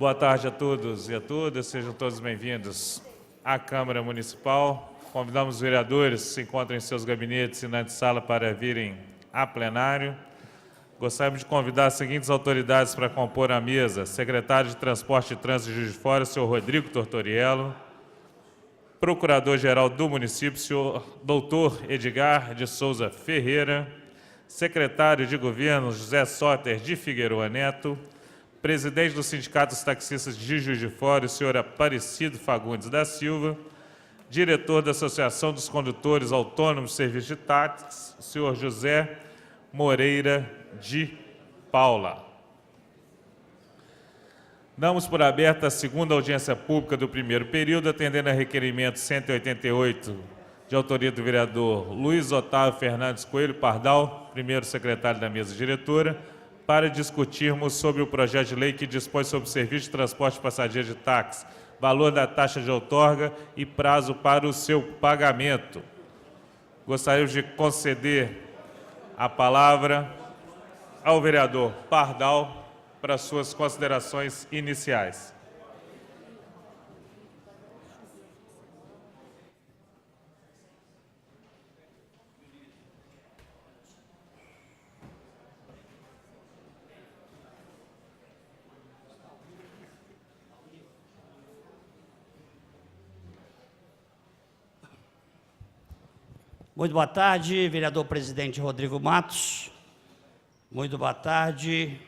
Boa tarde a todos e a todas, sejam todos bem-vindos à Câmara Municipal. Convidamos os vereadores que se encontram em seus gabinetes e na antessala para virem a plenário. Gostaríamos de convidar as seguintes autoridades para compor a mesa: secretário de Transporte e Trânsito de Juiz de Fora, senhor Rodrigo Tortoriello; procurador-geral do município, senhor doutor Edgar de Souza Ferreira; secretário de Governo, José Soter de Figueroa Neto; presidente do Sindicato dos Taxistas de Juiz de Fora, o senhor Aparecido Fagundes da Silva; diretor da Associação dos Condutores Autônomos de Serviço de Táxi, o senhor José Moreira de Paula. Damos por aberta a segunda audiência pública do primeiro período, atendendo a requerimento 188, de autoria do vereador Luiz Otávio Fernandes Coelho Pardal, primeiro secretário da mesa diretora, para discutirmos sobre o projeto de lei que dispõe sobre o serviço de transporte de passageiros de táxi, valor da taxa de outorga e prazo para o seu pagamento. Gostaríamos de conceder a palavra ao vereador Pardal para suas considerações iniciais. Muito boa tarde, vereador presidente Rodrigo Matos. Muito boa tarde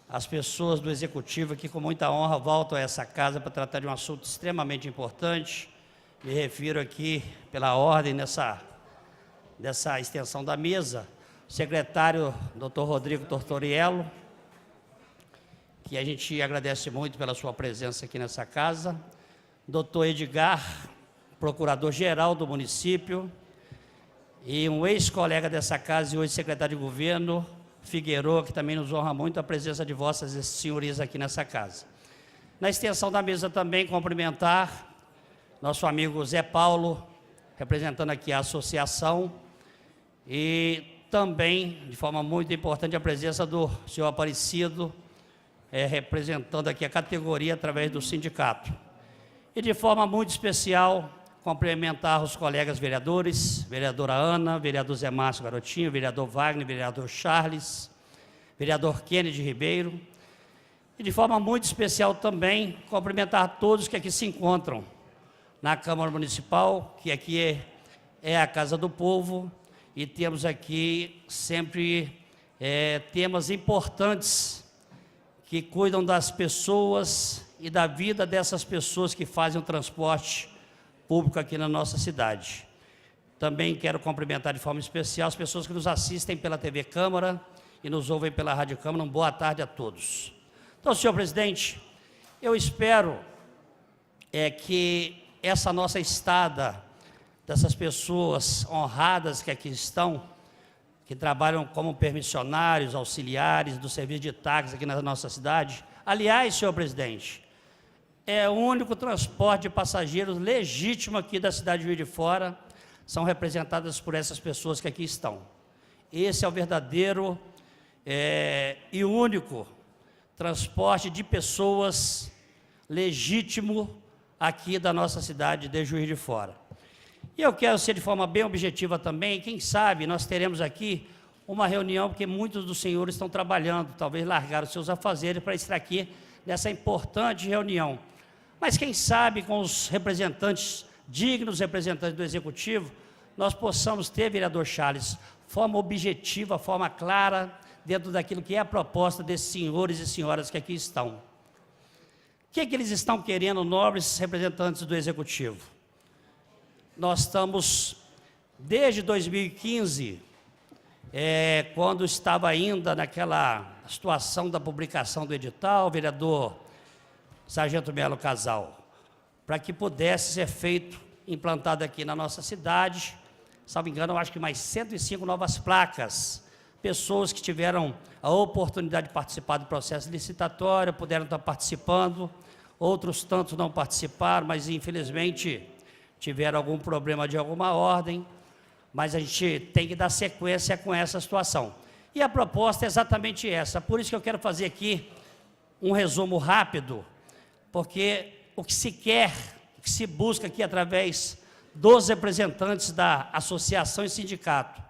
às pessoas do Executivo que com muita honra voltam a essa casa para tratar de um assunto extremamente importante. Me refiro aqui, pela ordem, nessa extensão da mesa, secretário doutor Rodrigo Tortoriello, que a gente agradece muito pela sua presença aqui nessa casa, doutor Edgar, procurador-geral do município, e um ex-colega dessa casa e hoje secretário de governo, Figueroa, que também nos honra muito a presença de vossas senhorias aqui nessa casa. Na extensão da mesa também cumprimentar nosso amigo Zé Paulo, representando aqui a associação, e também, de forma muito importante, a presença do senhor Aparecido, representando aqui a categoria através do sindicato. E de forma muito especial, cumprimentar os colegas vereadores, vereadora Ana, vereador Zé Márcio Garotinho, vereador Wagner, vereador Charles, vereador Kennedy Ribeiro, e de forma muito especial também cumprimentar todos que aqui se encontram na Câmara Municipal, que aqui é a Casa do Povo, e temos aqui sempre temas importantes que cuidam das pessoas e da vida dessas pessoas que fazem o transporte público aqui na nossa cidade. Também quero cumprimentar de forma especial as pessoas que nos assistem pela TV Câmara e nos ouvem pela Rádio Câmara. Boa tarde a todos. Então, senhor presidente, eu espero que essa nossa estada dessas pessoas honradas que aqui estão, que trabalham como permissionários, auxiliares do serviço de táxi aqui na nossa cidade. Aliás, senhor presidente, é o único transporte de passageiros legítimo aqui da cidade de Juiz de Fora, são representadas por essas pessoas que aqui estão. Esse é o verdadeiro e único transporte de pessoas legítimo aqui da nossa cidade de Juiz de Fora. E eu quero ser de forma bem objetiva também, quem sabe nós teremos aqui uma reunião, porque muitos dos senhores estão trabalhando, talvez largaram seus afazeres para estar aqui nessa importante reunião. Mas quem sabe com os representantes, dignos representantes do Executivo, nós possamos ter, vereador Charles, forma objetiva, forma clara, dentro daquilo que é a proposta desses senhores e senhoras que aqui estão. O que é que eles estão querendo, nobres representantes do Executivo? Nós estamos, desde 2015, quando estava ainda naquela situação da publicação do edital, vereador Sargento Melo Casal, para que pudesse ser feito, implantado aqui na nossa cidade, salvo engano, eu acho que mais 105 novas placas, pessoas que tiveram a oportunidade de participar do processo licitatório, puderam estar participando, outros tantos não participaram, mas infelizmente tiveram algum problema de alguma ordem, mas a gente tem que dar sequência com essa situação. E a proposta é exatamente essa, por isso que eu quero fazer aqui um resumo rápido, porque o que se quer, o que se busca aqui através dos representantes da associação e sindicato,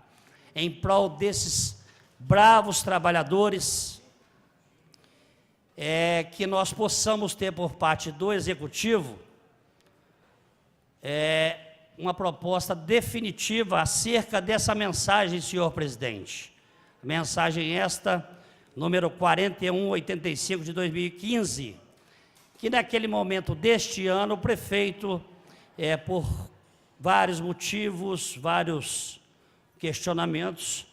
em prol desses bravos trabalhadores, é que nós possamos ter por parte do Executivo uma proposta definitiva acerca dessa mensagem, senhor presidente. Mensagem esta, número 4185 de 2015, que naquele momento deste ano o prefeito, por vários motivos, vários questionamentos,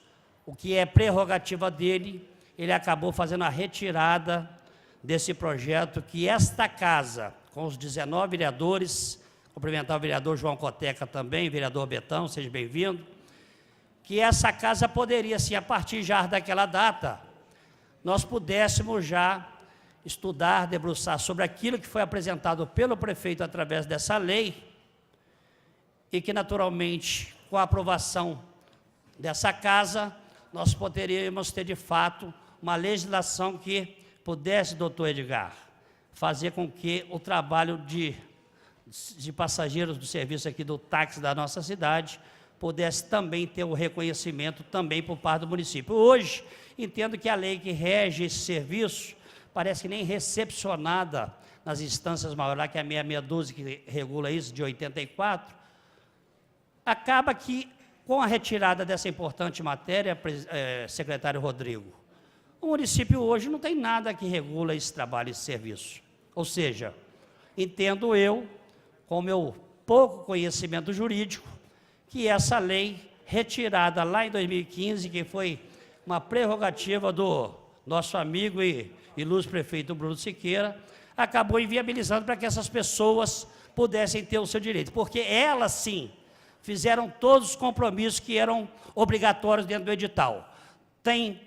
o que é prerrogativa dele, ele acabou fazendo a retirada desse projeto que esta casa, com os 19 vereadores, cumprimentar o vereador João Coteca também, vereador Betão, seja bem-vindo, que essa casa poderia, sim, a partir já daquela data, nós pudéssemos já estudar, debruçar sobre aquilo que foi apresentado pelo prefeito através dessa lei, e que, naturalmente, com a aprovação dessa casa, nós poderíamos ter, de fato, uma legislação que pudesse, doutor Edgar, fazer com que o trabalho de passageiros do serviço aqui do táxi da nossa cidade pudesse também ter o reconhecimento também por parte do município. Hoje, entendo que a lei que rege esse serviço parece que nem recepcionada nas instâncias maiores, que é a 6.612 que regula isso, de 84, acaba que, com a retirada dessa importante matéria, secretário Rodrigo, o município hoje não tem nada que regula esse trabalho, esse serviço. Ou seja, entendo eu, com o meu pouco conhecimento jurídico, que essa lei, retirada lá em 2015, que foi uma prerrogativa do nosso amigo e ilustre prefeito Bruno Siqueira, acabou inviabilizando para que essas pessoas pudessem ter o seu direito, porque elas, sim, fizeram todos os compromissos que eram obrigatórios dentro do edital. Tem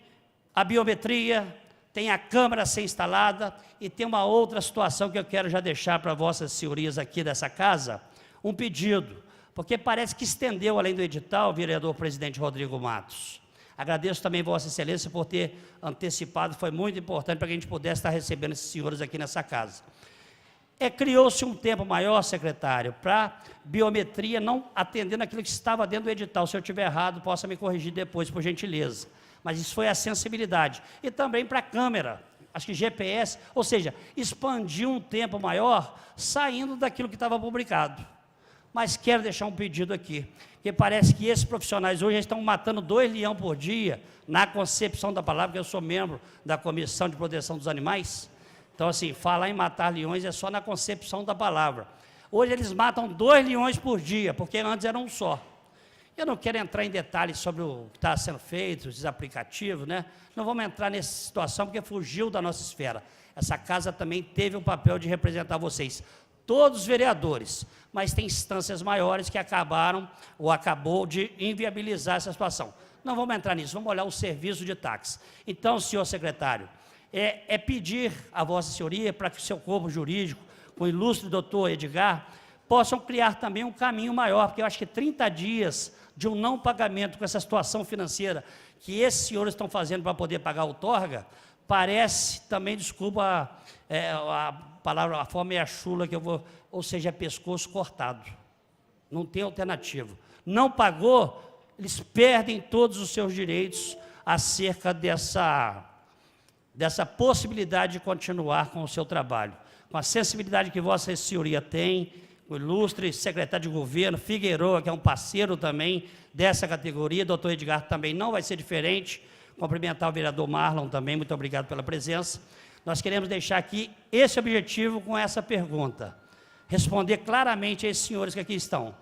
a biometria, tem a câmera a ser instalada, e tem uma outra situação que eu quero já deixar para vossas senhorias aqui dessa casa, um pedido, porque parece que estendeu além do edital, vereador presidente Rodrigo Matos. Agradeço também vossa excelência por ter antecipado, foi muito importante para que a gente pudesse estar recebendo esses senhores aqui nessa casa. Criou-se um tempo maior, secretário, para biometria, não atendendo aquilo que estava dentro do edital. Se eu estiver errado, possa me corrigir depois, por gentileza. Mas isso foi a sensibilidade. E também para a câmera, acho que GPS, ou seja, expandiu um tempo maior, saindo daquilo que estava publicado. Mas quero deixar um pedido aqui, porque parece que esses profissionais hoje estão matando 2 leões por dia, na concepção da palavra, porque eu sou membro da Comissão de Proteção dos Animais. Então, assim, falar em matar leões é só na concepção da palavra. Hoje eles matam 2 leões por dia, porque antes era um só. Eu não quero entrar em detalhes sobre o que está sendo feito, os aplicativos, né? Não vamos entrar nessa situação, porque fugiu da nossa esfera. Essa casa também teve o papel de representar vocês, todos os vereadores, mas tem instâncias maiores que acabaram, ou acabou de inviabilizar essa situação. Não vamos entrar nisso, vamos olhar o serviço de táxi. Então, senhor secretário, pedir a vossa senhoria para que o seu corpo jurídico, com o ilustre doutor Edgar, possam criar também um caminho maior, porque eu acho que 30 dias de um não pagamento com essa situação financeira que esses senhores estão fazendo para poder pagar a outorga, parece também, desculpa a palavra, a forma é a chula que eu vou, ou seja, pescoço cortado. Não tem alternativa. Não pagou, eles perdem todos os seus direitos acerca dessa possibilidade de continuar com o seu trabalho. Com a sensibilidade que vossa senhoria tem, o ilustre secretário de governo, Figueiredo, que é um parceiro também dessa categoria, doutor Edgar também não vai ser diferente, cumprimentar o vereador Marlon também, muito obrigado pela presença. Nós queremos deixar aqui esse objetivo com essa pergunta, responder claramente a esses senhores que aqui estão.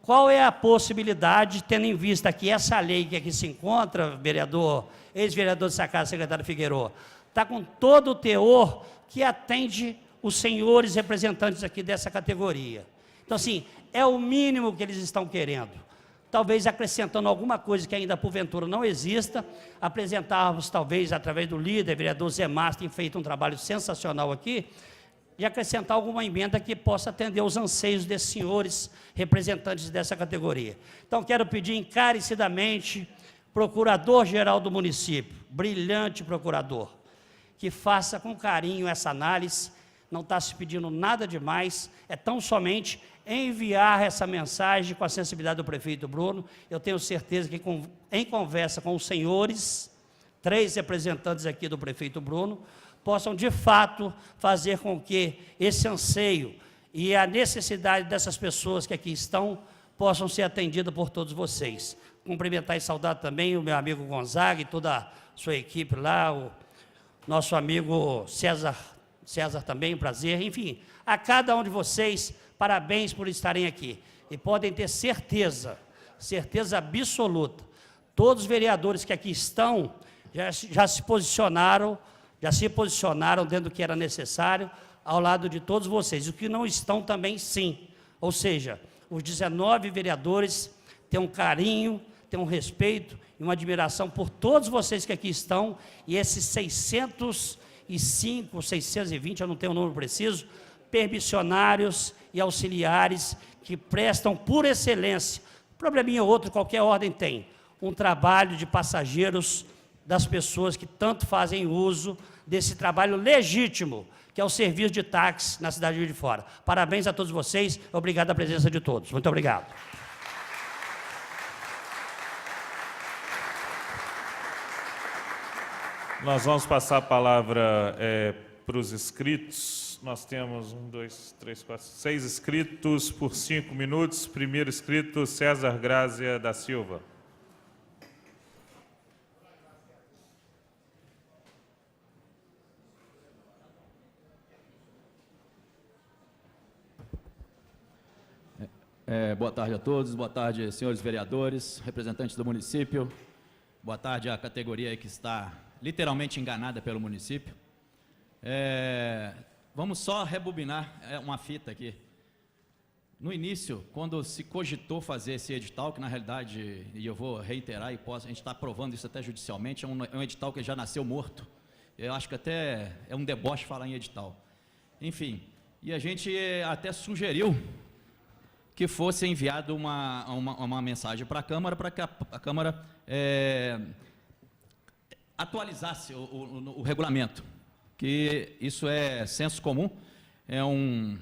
Qual é a possibilidade, tendo em vista que essa lei que aqui se encontra, vereador, ex-vereador de Sacada, secretário Figueiredo, está com todo o teor que atende os senhores representantes aqui dessa categoria. Então, assim, é o mínimo que eles estão querendo. Talvez acrescentando alguma coisa que ainda porventura não exista, apresentarmos talvez através do líder, vereador Zé Márcio, tem feito um trabalho sensacional aqui, de acrescentar alguma emenda que possa atender os anseios desses senhores representantes dessa categoria. Então, quero pedir encarecidamente, procurador-geral do município, brilhante procurador, que faça com carinho essa análise. Não está se pedindo nada demais, é tão somente enviar essa mensagem com a sensibilidade do prefeito Bruno. Eu tenho certeza que em conversa com os senhores, 3 representantes aqui do prefeito Bruno, possam de fato fazer com que esse anseio e a necessidade dessas pessoas que aqui estão possam ser atendidas por todos vocês. Cumprimentar e saudar também o meu amigo Gonzaga e toda a sua equipe lá, o nosso amigo César também, um prazer. Enfim, a cada um de vocês, parabéns por estarem aqui. E podem ter certeza absoluta, todos os vereadores que aqui estão já se posicionaram dentro do que era necessário, ao lado de todos vocês. Os que não estão também, sim. Ou seja, os 19 vereadores têm um carinho, têm um respeito e uma admiração por todos vocês que aqui estão, e esses 605, 620, eu não tenho o número preciso, permissionários e auxiliares que prestam por excelência, probleminha ou outro, qualquer ordem tem, um trabalho de passageiros das pessoas que tanto fazem uso desse trabalho legítimo, que é o serviço de táxi na cidade de Juiz de Fora. Parabéns a todos vocês, obrigado à presença de todos. Muito obrigado. Nós vamos passar a palavra para os inscritos. Nós temos 6 inscritos por 5 minutos. Primeiro inscrito, César Grazia da Silva. Boa tarde a todos, boa tarde, senhores vereadores, representantes do município, boa tarde à categoria aí que está literalmente enganada pelo município. Vamos só rebobinar uma fita aqui. No início, quando se cogitou fazer esse edital, que na realidade, e eu vou reiterar e a gente está aprovando isso até judicialmente, é um edital que já nasceu morto. Eu acho que até é um deboche falar em edital. Enfim, e a gente até sugeriu que fosse enviado uma mensagem para a Câmara, para que a Câmara atualizasse o regulamento, que isso é senso comum, é um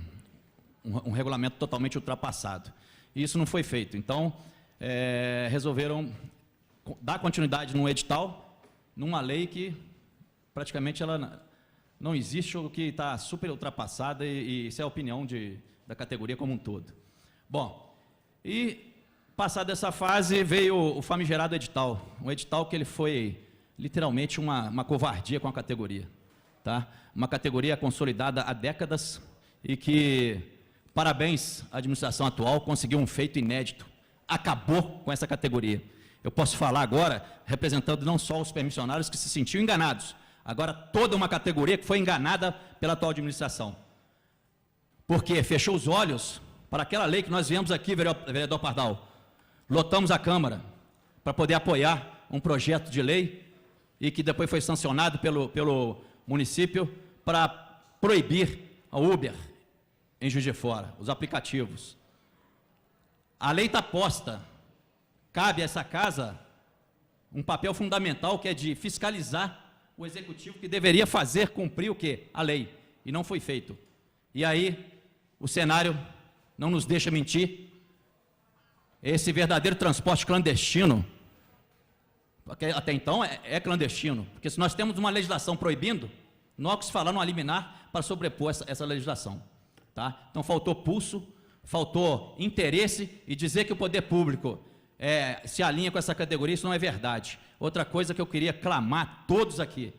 regulamento totalmente ultrapassado. E isso não foi feito. Então, resolveram dar continuidade num edital, numa lei que praticamente ela não existe, ou que está super ultrapassada, e isso é a opinião da categoria como um todo. Bom, e passada essa fase veio o famigerado edital, um edital que ele foi literalmente uma covardia com a categoria, tá? Uma categoria consolidada há décadas e que, parabéns à administração atual, conseguiu um feito inédito, acabou com essa categoria. Eu posso falar agora, representando não só os permissionários que se sentiam enganados, agora toda uma categoria que foi enganada pela atual administração, porque fechou os olhos para aquela lei que nós viemos aqui, vereador Pardal, lotamos a Câmara para poder apoiar um projeto de lei e que depois foi sancionado pelo município para proibir a Uber em Juiz de Fora, os aplicativos. A lei está posta, cabe a essa casa um papel fundamental, que é de fiscalizar o executivo, que deveria fazer cumprir o quê? A lei, e não foi feito. E aí o cenário não nos deixa mentir, esse verdadeiro transporte clandestino, até então é clandestino, porque se nós temos uma legislação proibindo, nós falamos a liminar para sobrepor essa legislação, tá? Então faltou pulso, faltou interesse, e dizer que o poder público se alinha com essa categoria, isso não é verdade. Outra coisa que eu queria clamar a todos aqui: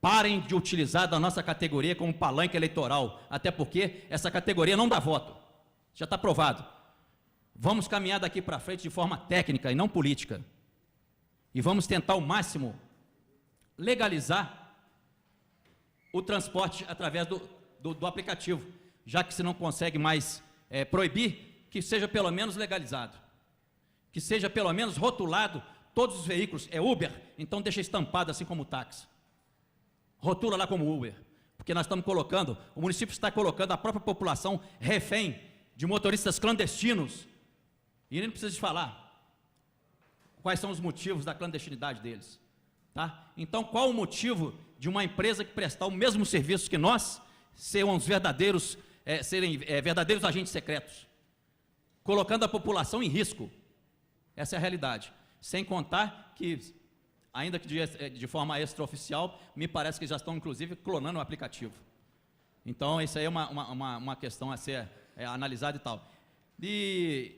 parem de utilizar da nossa categoria como palanque eleitoral, até porque essa categoria não dá voto. Já está provado. Vamos caminhar daqui para frente de forma técnica e não política. E vamos tentar ao máximo legalizar o transporte através do aplicativo, já que se não consegue mais proibir, que seja pelo menos legalizado, que seja pelo menos rotulado, todos os veículos é Uber, então deixa estampado assim como táxi. Rotula lá como Uber, porque nós estamos colocando, o município está colocando a própria população refém de motoristas clandestinos, e ele não precisa de falar quais são os motivos da clandestinidade deles. Tá? Então, qual o motivo de uma empresa que prestar o mesmo serviço que nós serem verdadeiros agentes secretos, colocando a população em risco? Essa é a realidade. Sem contar que, ainda que de forma extraoficial, me parece que já estão, inclusive, clonando o aplicativo. Então, isso aí é uma questão a ser analisada e tal. E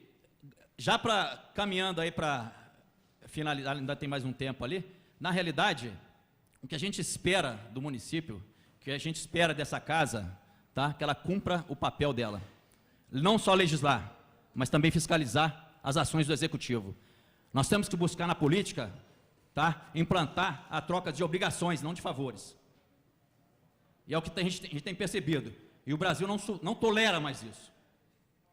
já caminhando aí para finalizar, ainda tem mais um tempo ali, na realidade, o que a gente espera do município, o que a gente espera dessa casa, tá? Que ela cumpra o papel dela. Não só legislar, mas também fiscalizar as ações do Executivo. Nós temos que buscar na política, tá? Implantar a troca de obrigações, não de favores. E é o que a gente tem percebido. E o Brasil não tolera mais isso.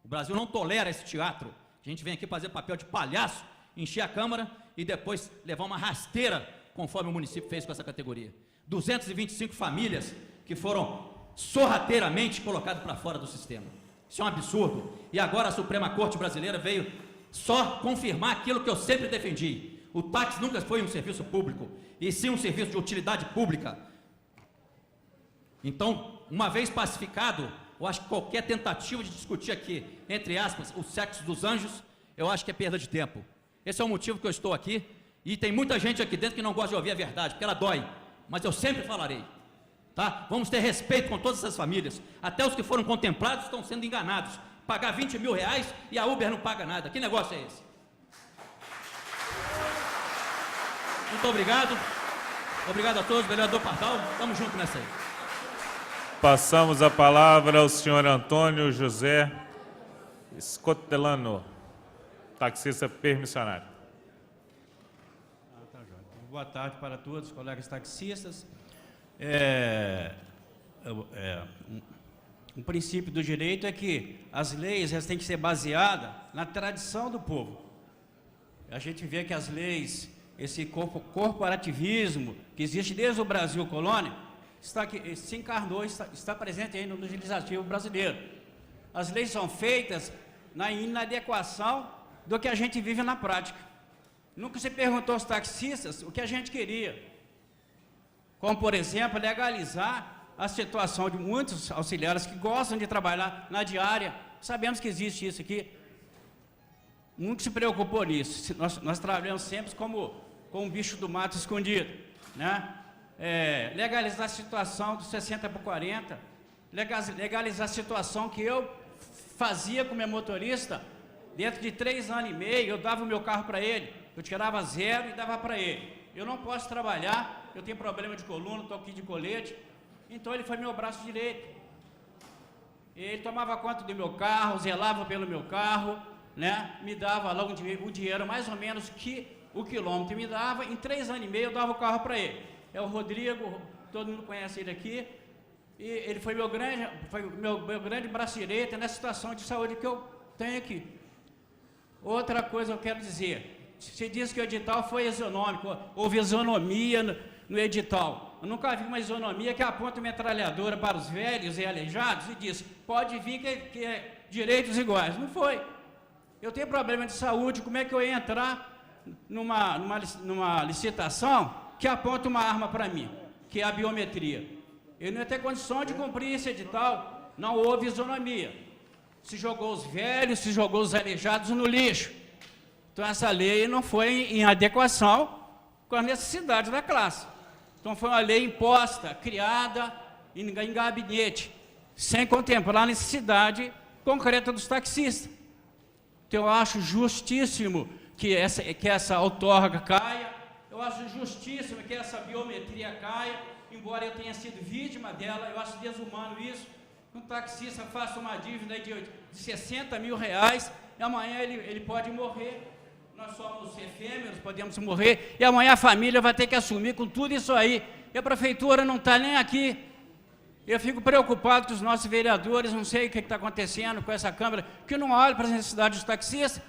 O Brasil não tolera esse teatro. A gente vem aqui fazer papel de palhaço, encher a Câmara e depois levar uma rasteira, conforme o município fez com essa categoria. 225 famílias que foram sorrateiramente colocadas para fora do sistema. Isso é um absurdo. E agora a Suprema Corte Brasileira veio só confirmar aquilo que eu sempre defendi. O táxi nunca foi um serviço público, e sim um serviço de utilidade pública. Então, uma vez pacificado, eu acho que qualquer tentativa de discutir aqui, entre aspas, o sexo dos anjos, eu acho que é perda de tempo. Esse é o motivo que eu estou aqui, e tem muita gente aqui dentro que não gosta de ouvir a verdade, porque ela dói, mas eu sempre falarei. Tá? Vamos ter respeito com todas essas famílias. Até os que foram contemplados estão sendo enganados. Pagar 20 mil reais e a Uber não paga nada. Que negócio é esse? Muito obrigado. Obrigado a todos, vereador Pardal. Estamos juntos nessa aí. Passamos a palavra ao senhor Antônio José Scotelano, taxista permissionário. Boa tarde para todos, colegas taxistas. Um princípio do direito é que as leis elas têm que ser baseadas na tradição do povo. A gente vê que as leis, esse corporativismo que existe desde o Brasil colônia, se encarnou, está presente aí no legislativo brasileiro. As leis são feitas na inadequação do que a gente vive na prática. Nunca se perguntou aos taxistas o que a gente queria. Como, por exemplo, legalizar a situação de muitos auxiliares que gostam de trabalhar na diária. Sabemos que existe isso aqui. Nunca se preocupou nisso. Nós trabalhamos sempre como um bicho do mato escondido, né? Legalizar a situação dos 60 por 40, legalizar a situação que eu fazia com meu motorista, dentro de 3 anos e meio, eu dava o meu carro para ele, eu tirava 0 e dava para ele. Eu não posso trabalhar, eu tenho problema de coluna, estou aqui de colete, então ele foi meu braço direito. Ele tomava conta do meu carro, zelava pelo meu carro, né? Me dava logo o dinheiro mais ou menos que o quilômetro me dava, em 3 anos e meio eu dava o carro para ele. É o Rodrigo, todo mundo conhece ele aqui, e ele foi meu grande braço direito nessa situação de saúde que eu tenho aqui. Outra coisa eu quero dizer, se diz que o edital foi isonômico, houve isonomia no edital. Eu nunca vi uma isonomia que aponta metralhadora para os velhos e aleijados e diz, pode vir que é direitos iguais. Não foi. Eu tenho problema de saúde, como é que eu ia entrar numa licitação que aponta uma arma para mim, que é a biometria? Eu não ia ter condição de cumprir esse edital, não houve isonomia. Se jogou os velhos, se jogou os aleijados no lixo. Então essa lei não foi em adequação com as necessidades da classe. Então foi uma lei imposta, criada em gabinete, sem contemplar a necessidade concreta dos taxistas. Então eu acho justíssimo que essa outorga caia, eu acho justíssimo que essa biometria caia, embora eu tenha sido vítima dela, eu acho desumano isso. Um taxista faça uma dívida de 60 mil reais, e amanhã ele pode morrer. Nós somos efêmeros, podemos morrer, e amanhã a família vai ter que assumir com tudo isso aí. E a prefeitura não está nem aqui. Eu fico preocupado com os nossos vereadores, não sei o que está acontecendo com essa Câmara, que não olha para as necessidades dos taxistas.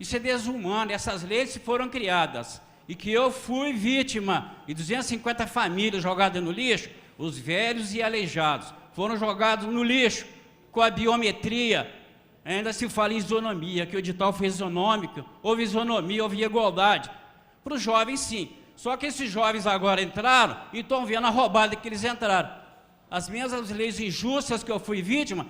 Isso é desumano. Essas leis foram criadas, e que eu fui vítima, e 250 famílias jogadas no lixo, os velhos e aleijados, foram jogados no lixo, com a biometria. Ainda se fala em isonomia, que o edital foi isonômico, houve isonomia, houve igualdade. Para os jovens, sim. Só que esses jovens agora entraram e estão vendo a roubada que eles entraram. As mesmas leis injustas que eu fui vítima,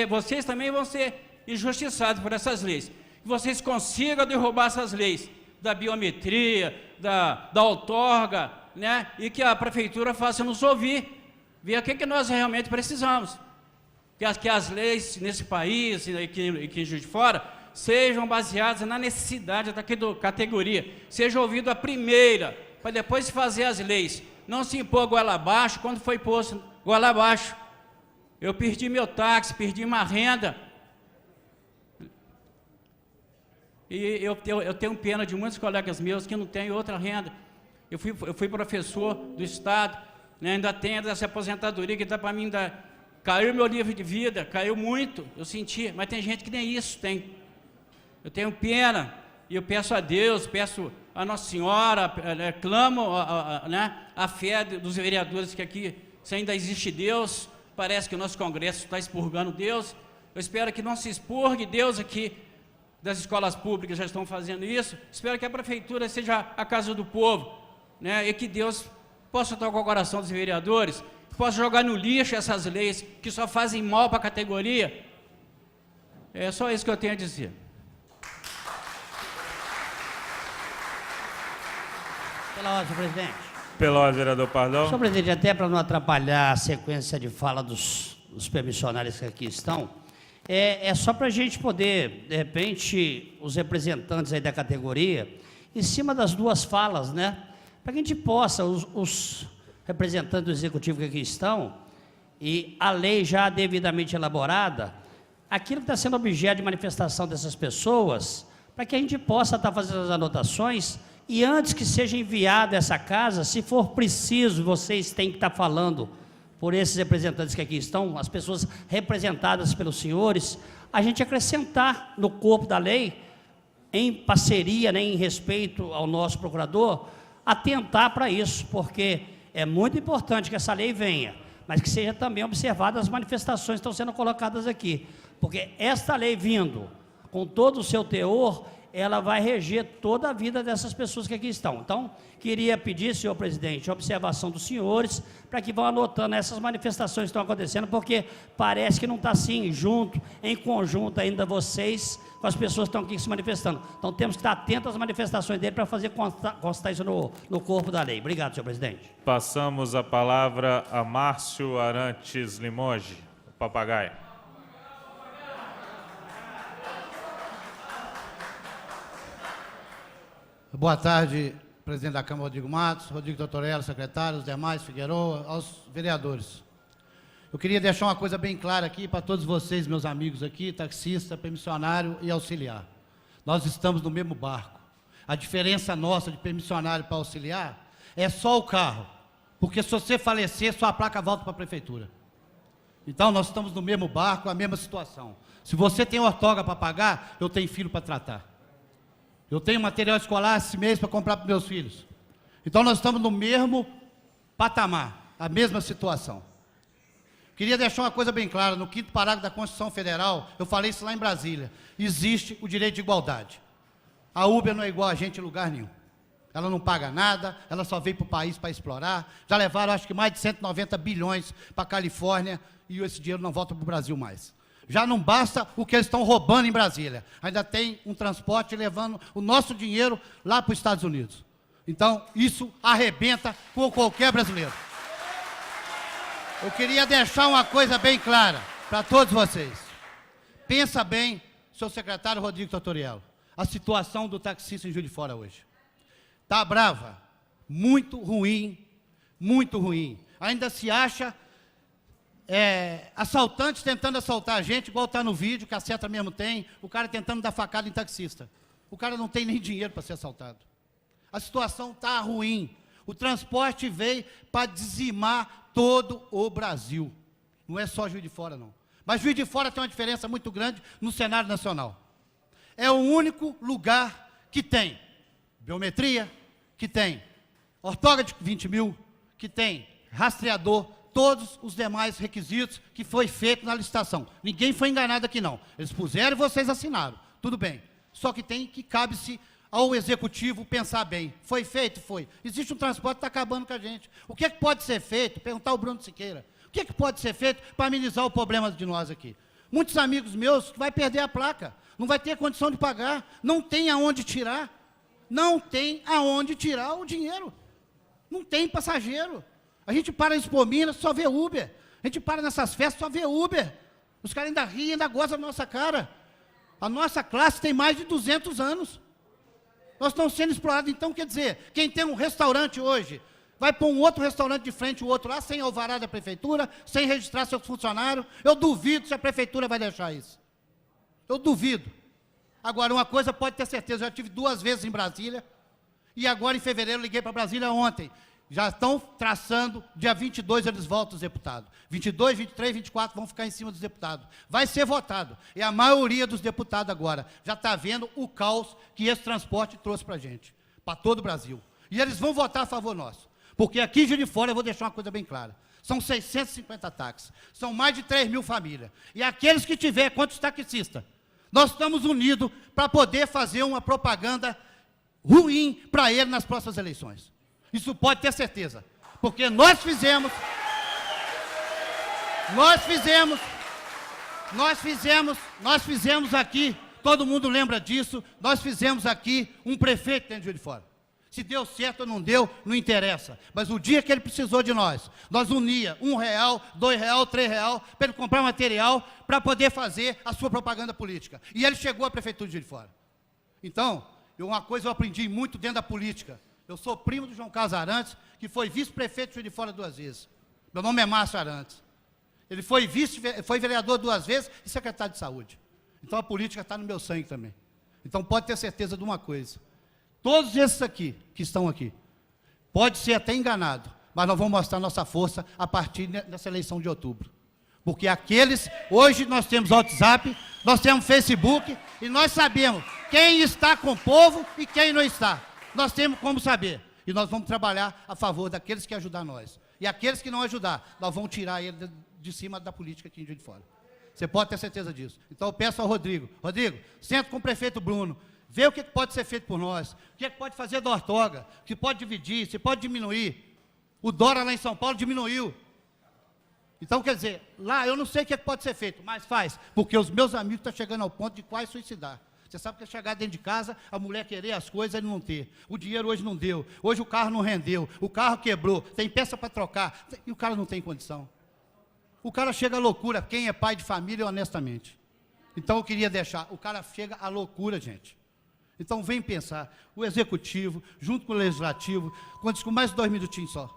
vocês também vão ser injustiçados por essas leis. Que vocês consigam derrubar essas leis da biometria, da outorga, né? E que a prefeitura faça nos ouvir, ver o que nós realmente precisamos. Que as leis nesse país e aqui em Juiz de Fora sejam baseadas na necessidade da categoria, seja ouvida a primeira, para depois se fazer as leis. Não se impor goela abaixo quando foi posto goela abaixo. Eu perdi meu táxi, perdi uma renda. E eu tenho pena de muitos colegas meus que não têm outra renda. Eu fui professor do Estado, né, ainda tenho essa aposentadoria que dá para mim, caiu meu nível de vida, caiu muito, eu senti, mas tem gente que nem isso tem. Eu tenho pena, e eu peço a Deus, peço a Nossa Senhora, clamo né, a fé dos vereadores que aqui, se ainda existe Deus, parece que o nosso Congresso está expurgando Deus. Eu espero que não se expurgue Deus aqui, das escolas públicas já estão fazendo isso. Espero que a prefeitura seja a casa do povo, né, e que Deus possa tocar o coração dos vereadores, possa jogar no lixo essas leis que só fazem mal para a categoria. É só isso que eu tenho a dizer. Pela ordem, senhor presidente. Pela ordem, vereador Pardal. Senhor presidente, até para não atrapalhar a sequência de fala dos permissionários que aqui estão, é só para a gente poder, de repente, os representantes aí da categoria, em cima das duas falas, né? Para que a gente possa, os representantes do executivo que aqui estão, e a lei já devidamente elaborada, aquilo que está sendo objeto de manifestação dessas pessoas, para que a gente possa estar fazendo as anotações, e antes que seja enviada essa casa, se for preciso, vocês têm que estar falando por esses representantes que aqui estão, as pessoas representadas pelos senhores, a gente acrescentar no corpo da lei, em parceria, né, em respeito ao nosso procurador, atentar para isso, porque é muito importante que essa lei venha, mas que seja também observadas as manifestações que estão sendo colocadas aqui, porque esta lei vindo, com todo o seu teor, ela vai reger toda a vida dessas pessoas que aqui estão. Então, queria pedir, senhor presidente, a observação dos senhores, para que vão anotando essas manifestações que estão acontecendo, porque parece que não está assim, junto, em conjunto ainda vocês, com as pessoas que estão aqui se manifestando. Então, temos que estar atentos às manifestações dele para fazer constar isso no corpo da lei. Obrigado, senhor presidente. Passamos a palavra a Márcio Arantes Limoges, o papagaio. Boa tarde, presidente da Câmara, Rodrigo Matos, Rodrigo Tortorella, secretário, os demais, Figueiredo, aos vereadores. Eu queria deixar uma coisa bem clara aqui para todos vocês, meus amigos aqui, taxista, permissionário e auxiliar. Nós estamos no mesmo barco. A diferença nossa de permissionário para auxiliar é só o carro, porque se você falecer, sua placa volta para a prefeitura. Então, nós estamos no mesmo barco, a mesma situação. Se você tem ortoga para pagar, eu tenho filho para tratar. Eu tenho material escolar esse mês para comprar para meus filhos. Então, nós estamos no mesmo patamar, a mesma situação. Queria deixar uma coisa bem clara, no 5º parágrafo da Constituição Federal, eu falei isso lá em Brasília, existe o direito de igualdade. A Uber não é igual a gente em lugar nenhum. Ela não paga nada, ela só veio para o país para explorar. Já levaram, acho que, mais de 190 bilhões para a Califórnia e esse dinheiro não volta para o Brasil mais. Já não basta o que eles estão roubando em Brasília. Ainda tem um transporte levando o nosso dinheiro lá para os Estados Unidos. Então, isso arrebenta com qualquer brasileiro. Eu queria deixar uma coisa bem clara para todos vocês. Pensa bem, seu secretário Rodrigo Tortorella, a situação do taxista em Juiz de Fora hoje. Está brava, muito ruim, muito ruim. Ainda se acha assaltantes tentando assaltar a gente, igual está no vídeo, que a seta mesmo tem, o cara tentando dar facada em taxista. O cara não tem nem dinheiro para ser assaltado. A situação está ruim. O transporte veio para dizimar todo o Brasil. Não é só Juiz de Fora, não. Mas Juiz de Fora tem uma diferença muito grande no cenário nacional. É o único lugar que tem biometria, que tem ortoga de 20 mil, que tem rastreador, todos os demais requisitos que foi feito na licitação. Ninguém foi enganado aqui, não. Eles puseram e vocês assinaram. Tudo bem. Só que cabe-se ao executivo pensar bem. Foi feito? Foi. Existe um transporte que está acabando com a gente. O que é que pode ser feito? Perguntar ao Bruno Siqueira. O que é que pode ser feito para amenizar o problema de nós aqui? Muitos amigos meus que vai perder a placa, não vai ter condição de pagar, não tem aonde tirar. Não tem aonde tirar o dinheiro. Não tem passageiro. A gente para em Expo Minas, só vê Uber. A gente para nessas festas, só vê Uber. Os caras ainda riem, ainda gozam da nossa cara. A nossa classe tem mais de 200 anos. Nós estamos sendo explorados. Então, quer dizer, quem tem um restaurante hoje, vai pôr um outro restaurante de frente, o outro lá, sem alvará da prefeitura, sem registrar seus funcionários. Eu duvido se a prefeitura vai deixar isso. Eu duvido. Agora, uma coisa pode ter certeza, eu já estive 2 vezes em Brasília, e agora em fevereiro liguei para Brasília ontem. Já estão traçando, dia 22 eles voltam os deputados. 22, 23, 24 vão ficar em cima dos deputados. Vai ser votado. E a maioria dos deputados agora já está vendo o caos que esse transporte trouxe para a gente, para todo o Brasil. E eles vão votar a favor nosso. Porque aqui em Juiz de Fora, eu vou deixar uma coisa bem clara. São 650 táxis, são mais de 3 mil famílias. E aqueles que tiver, quantos taxistas? Nós estamos unidos para poder fazer uma propaganda ruim para ele nas próximas eleições. Isso pode ter certeza. Porque nós fizemos aqui, todo mundo lembra disso, nós fizemos aqui um prefeito dentro de Juiz de Fora. Se deu certo ou não deu, não interessa. Mas o dia que ele precisou de nós unia R$1, R$2, R$3, para ele comprar material, para poder fazer a sua propaganda política. E ele chegou à prefeitura de Juiz de Fora. Então, uma coisa eu aprendi muito dentro da política. Eu sou primo do João Carlos Arantes, que foi vice-prefeito de Juiz de Fora 2 vezes. Meu nome é Márcio Arantes. Ele foi vereador 2 vezes e secretário de saúde. Então a política está no meu sangue também. Então pode ter certeza de uma coisa. Todos esses aqui, que estão aqui, pode ser até enganado, mas nós vamos mostrar nossa força a partir dessa eleição de outubro. Porque hoje nós temos WhatsApp, nós temos Facebook, e nós sabemos quem está com o povo e quem não está. Nós temos como saber. E nós vamos trabalhar a favor daqueles que ajudar nós. E aqueles que não ajudar, nós vamos tirar ele de cima da política aqui em Juiz de Fora. Você pode ter certeza disso. Então eu peço ao Rodrigo, senta com o prefeito Bruno, vê o que pode ser feito por nós, o que pode fazer da Ortoga, o que pode dividir, se pode diminuir. O Dora lá em São Paulo diminuiu. Então, quer dizer, lá eu não sei o que pode ser feito, mas faz, porque os meus amigos estão chegando ao ponto de quase suicidar. Você sabe que é chegar dentro de casa, a mulher querer as coisas e não ter. O dinheiro hoje não deu, hoje o carro não rendeu, o carro quebrou, tem peça para trocar, e o cara não tem condição. O cara chega à loucura, quem é pai de família, honestamente. Então eu queria deixar, o cara chega à loucura, gente. Então vem pensar, o executivo, junto com o legislativo, com mais 2 minutinhos só.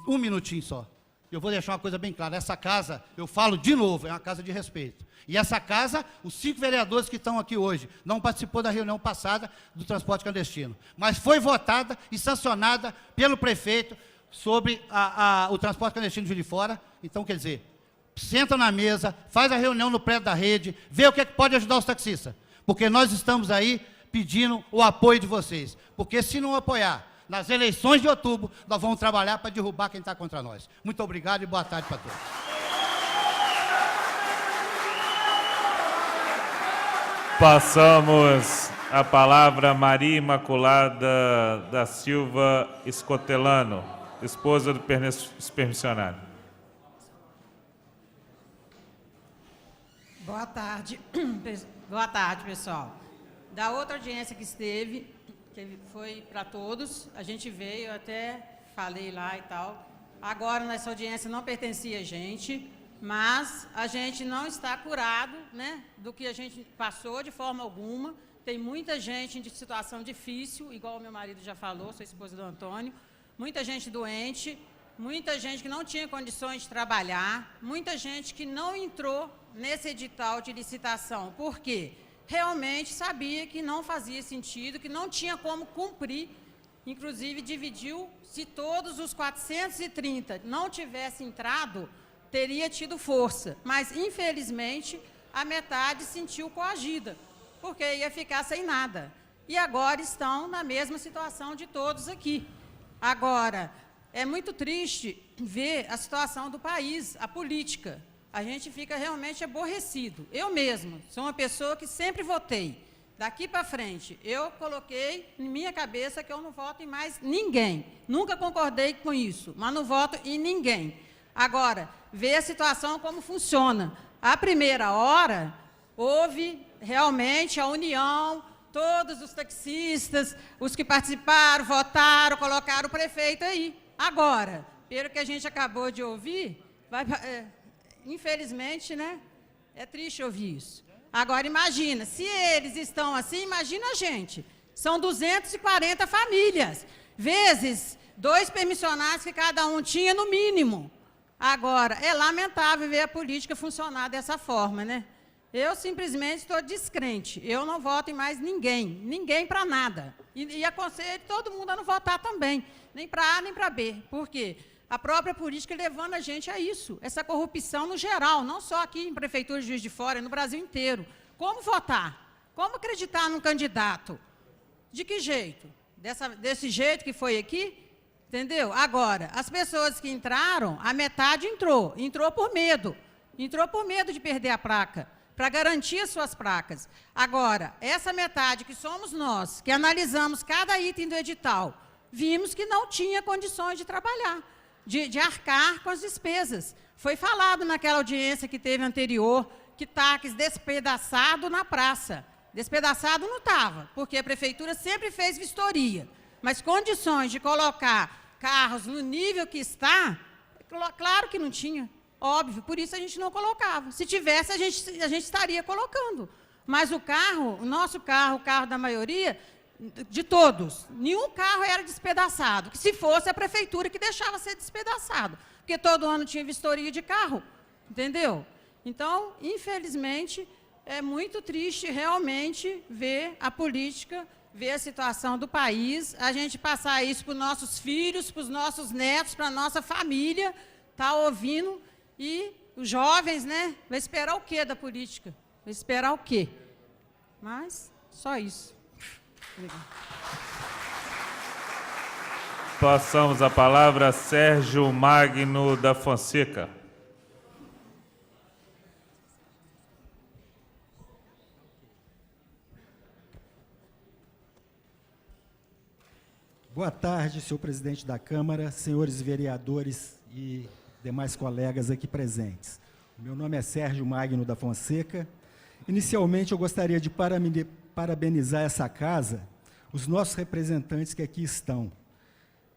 1 minutinho só. Eu vou deixar uma coisa bem clara, essa casa, eu falo de novo, é uma casa de respeito. E essa casa, os 5 vereadores que estão aqui hoje, não participou da reunião passada do transporte clandestino, mas foi votada e sancionada pelo prefeito sobre o transporte clandestino de Juiz de Fora. Então, quer dizer, senta na mesa, faz a reunião no prédio da rede, vê o que pode ajudar os taxistas, porque nós estamos aí pedindo o apoio de vocês, porque se não apoiar, nas eleições de outubro, nós vamos trabalhar para derrubar quem está contra nós. Muito obrigado e boa tarde para todos. Passamos a palavra a Maria Imaculada da Silva Escotelano, esposa do permissionário. Boa tarde. Boa tarde, pessoal. Da outra audiência que esteve, que foi para todos, a gente veio, eu até falei lá e tal. Agora, nessa audiência não pertencia a gente, mas a gente não está curado, né, do que a gente passou de forma alguma. Tem muita gente em situação difícil, igual o meu marido já falou, sou esposa do Antônio, muita gente doente, muita gente que não tinha condições de trabalhar, muita gente que não entrou nesse edital de licitação. Por quê? Realmente sabia que não fazia sentido, que não tinha como cumprir, inclusive dividiu, se todos os 430 não tivessem entrado, teria tido força, mas infelizmente a metade se sentiu coagida, porque ia ficar sem nada. E agora estão na mesma situação de todos aqui. Agora, é muito triste ver a situação do país, a política. A gente fica realmente aborrecido. Eu mesmo sou uma pessoa que sempre votei. Daqui para frente, eu coloquei em minha cabeça que eu não voto em mais ninguém. Nunca concordei com isso, mas não voto em ninguém. Agora, ver a situação como funciona. À primeira hora, houve realmente a união, todos os taxistas, os que participaram, votaram, colocaram o prefeito aí. Agora, pelo que a gente acabou de ouvir, infelizmente, né, é triste ouvir isso. Agora, imagina, se eles estão assim, imagina a gente. São 240 famílias, vezes 2 permissionários que cada um tinha no mínimo. Agora, é lamentável ver a política funcionar dessa forma, né? Eu simplesmente estou descrente. Eu não voto em mais ninguém para nada. E aconselho todo mundo a não votar também, nem para A nem para B. Por quê? A própria política levando a gente a isso, essa corrupção no geral, não só aqui em Prefeitura de Juiz de Fora, no Brasil inteiro. Como votar? Como acreditar num candidato? De que jeito? Desse jeito que foi aqui? Entendeu? Agora, as pessoas que entraram, a metade entrou por medo de perder a placa, para garantir as suas placas. Agora, essa metade que somos nós, que analisamos cada item do edital, vimos que não tinha condições de trabalhar, de arcar com as despesas. Foi falado naquela audiência que teve anterior, que táxi despedaçado na praça. Despedaçado não estava, porque a prefeitura sempre fez vistoria. Mas condições de colocar carros no nível que está, claro que não tinha. Óbvio, por isso a gente não colocava. Se tivesse, a gente estaria colocando. Mas o carro, o nosso carro, o carro da maioria, de todos, nenhum carro era despedaçado. Que se fosse a prefeitura que deixava ser despedaçado. Porque todo ano tinha vistoria de carro. Entendeu? Então, infelizmente, é muito triste realmente ver a política, ver a situação do país, a gente passar isso para os nossos filhos, para os nossos netos, para a nossa família, tá ouvindo. E os jovens, né, vai esperar o quê da política? Vai esperar o quê? Mas, só isso. Obrigada. Passamos a palavra a Sérgio Magno da Fonseca. Boa tarde, senhor presidente da Câmara, senhores vereadores e demais colegas aqui presentes. Meu nome é Sérgio Magno da Fonseca. Inicialmente, eu gostaria de parabenizar essa casa, os nossos representantes que aqui estão,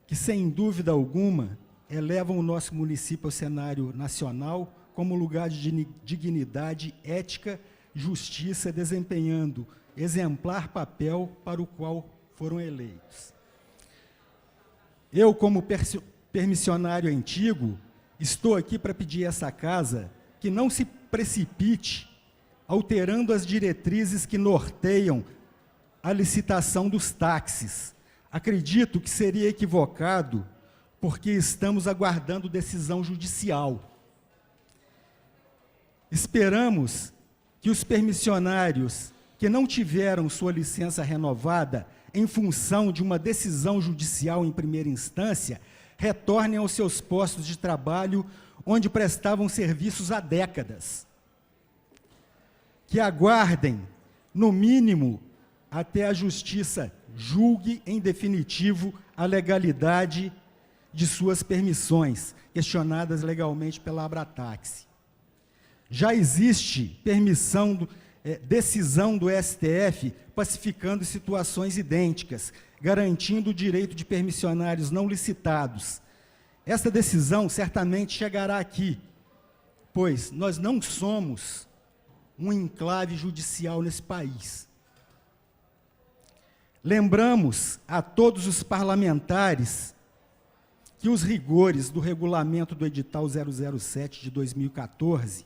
que, sem dúvida alguma, elevam o nosso município ao cenário nacional como lugar de dignidade, ética, justiça, desempenhando exemplar papel para o qual foram eleitos. Eu, como permissionário antigo, estou aqui para pedir a essa casa que não se precipite alterando as diretrizes que norteiam a licitação dos táxis. Acredito que seria equivocado, porque estamos aguardando decisão judicial. Esperamos que os permissionários que não tiveram sua licença renovada em função de uma decisão judicial em primeira instância, retornem aos seus postos de trabalho, onde prestavam serviços há décadas. Que aguardem, no mínimo, até a Justiça julgue, em definitivo, a legalidade de suas permissões, questionadas legalmente pela Abrataxi. Já existe decisão do STF pacificando situações idênticas, garantindo o direito de permissionários não licitados. Esta decisão certamente chegará aqui, pois nós não somos um enclave judicial nesse país. Lembramos a todos os parlamentares que os rigores do regulamento do edital 007 de 2014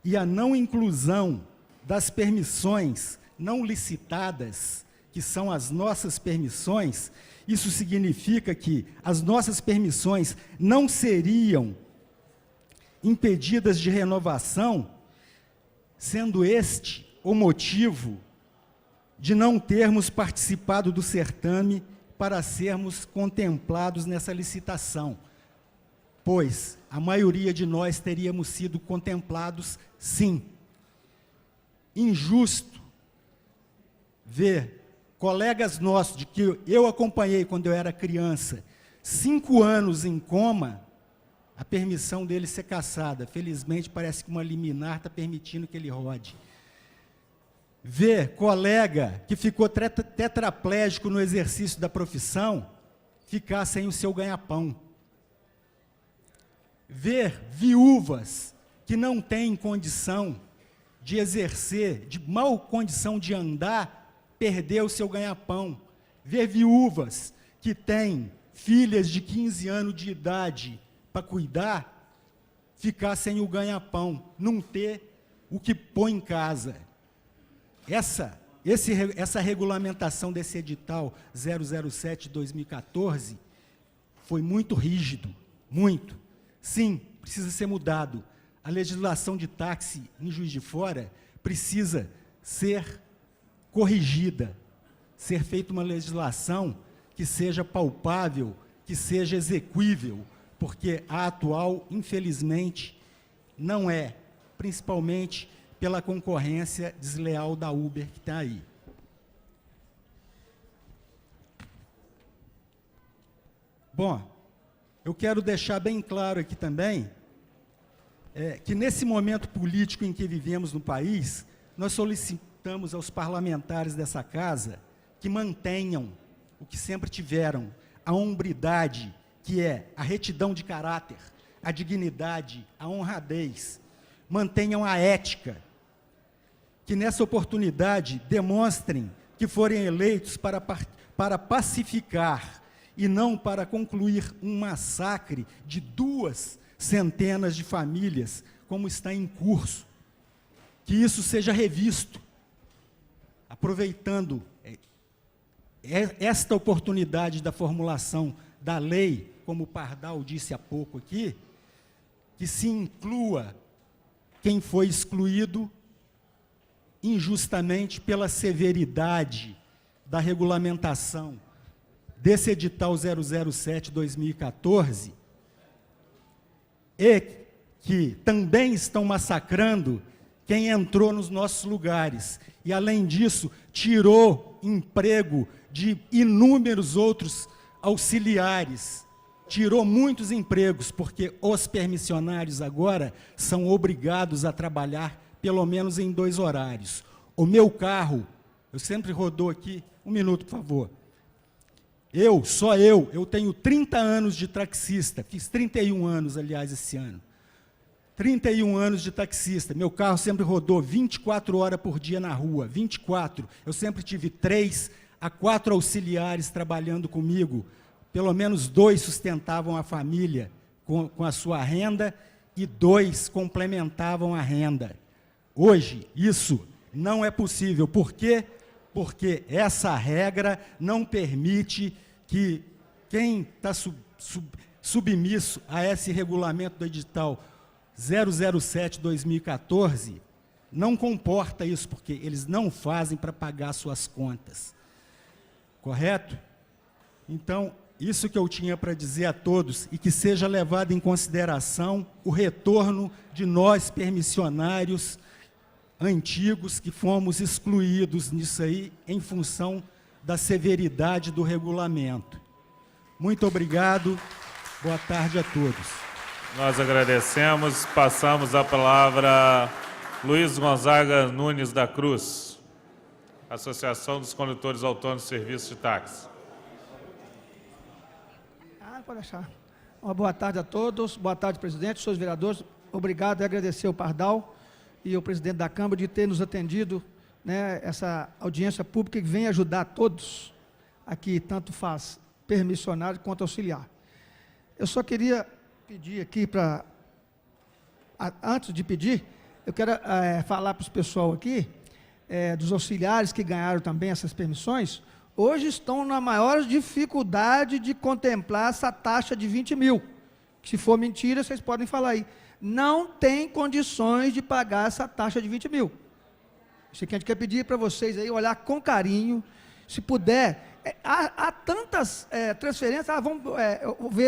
e a não inclusão das permissões não licitadas, que são as nossas permissões, isso significa que as nossas permissões não seriam impedidas de renovação, sendo este o motivo de não termos participado do certame para sermos contemplados nessa licitação, pois a maioria de nós teríamos sido contemplados, sim. Injusto ver colegas nossos, de que eu acompanhei quando eu era criança, 5 anos em coma, a permissão dele ser cassada. Felizmente, parece que uma liminar está permitindo que ele rode. Ver colega que ficou tetraplégico no exercício da profissão ficar sem o seu ganha-pão. Ver viúvas que não têm condição de exercer, de mal condição de andar, perder o seu ganha-pão. Ver viúvas que têm filhas de 15 anos de idade para cuidar, ficar sem o ganha-pão, não ter o que pôr em casa. Essa regulamentação desse edital 007/2014 foi muito rígido, muito. Sim, precisa ser mudado. A legislação de táxi em Juiz de Fora precisa ser corrigida, ser feita uma legislação que seja palpável, que seja exequível, porque a atual, infelizmente, não é, principalmente pela concorrência desleal da Uber que está aí. Bom, eu quero deixar bem claro aqui também que nesse momento político em que vivemos no país, nós solicitamos aos parlamentares dessa casa que mantenham o que sempre tiveram, a hombridade, que é a retidão de caráter, a dignidade, a honradez, mantenham a ética, que nessa oportunidade demonstrem que forem eleitos para pacificar e não para concluir um massacre de 2 centenas de famílias, como está em curso. Que isso seja revisto, aproveitando esta oportunidade da formulação da lei, como o Pardal disse há pouco aqui, que se inclua quem foi excluído injustamente pela severidade da regulamentação desse edital 007/2014, e que também estão massacrando quem entrou nos nossos lugares. E, além disso, tirou emprego de inúmeros outros auxiliares, tirou muitos empregos, porque os permissionários agora são obrigados a trabalhar pelo menos em 2 horários. O meu carro, eu sempre rodou aqui, 1 minuto, por favor. Só eu tenho 30 anos de taxista, fiz 31 anos, aliás, esse ano. 31 anos de taxista, meu carro sempre rodou 24 horas por dia na rua, 24. Eu sempre tive 3 a 4 auxiliares trabalhando comigo, pelo menos 2 sustentavam a família com a sua renda e 2 complementavam a renda. Hoje, isso não é possível. Por quê? Porque essa regra não permite que quem está submisso a esse regulamento do edital 007/2014 não comporta isso, porque eles não fazem para pagar suas contas. Correto? Então, isso que eu tinha para dizer a todos, e que seja levado em consideração o retorno de nós, permissionários antigos, que fomos excluídos nisso aí, em função da severidade do regulamento. Muito obrigado, boa tarde a todos. Nós agradecemos, passamos a palavra a Luiz Gonzaga Nunes da Cruz, Associação dos Condutores Autônomos de Serviço de Táxi. Pode deixar. Uma boa tarde a todos, boa tarde, presidente, senhores vereadores. Obrigado e agradecer ao Pardal e ao presidente da Câmara de ter nos atendido, né, essa audiência pública que vem ajudar todos aqui, tanto faz permissionário quanto auxiliar. Eu só queria pedir aqui antes de pedir, eu quero falar para os pessoal aqui, dos auxiliares que ganharam também essas permissões, hoje estão na maior dificuldade de contemplar essa taxa de 20 mil. Se for mentira, vocês podem falar aí. Não tem condições de pagar essa taxa de 20 mil. Isso que a gente quer pedir para vocês aí, olhar com carinho, se puder. Há tantas transferências, vamos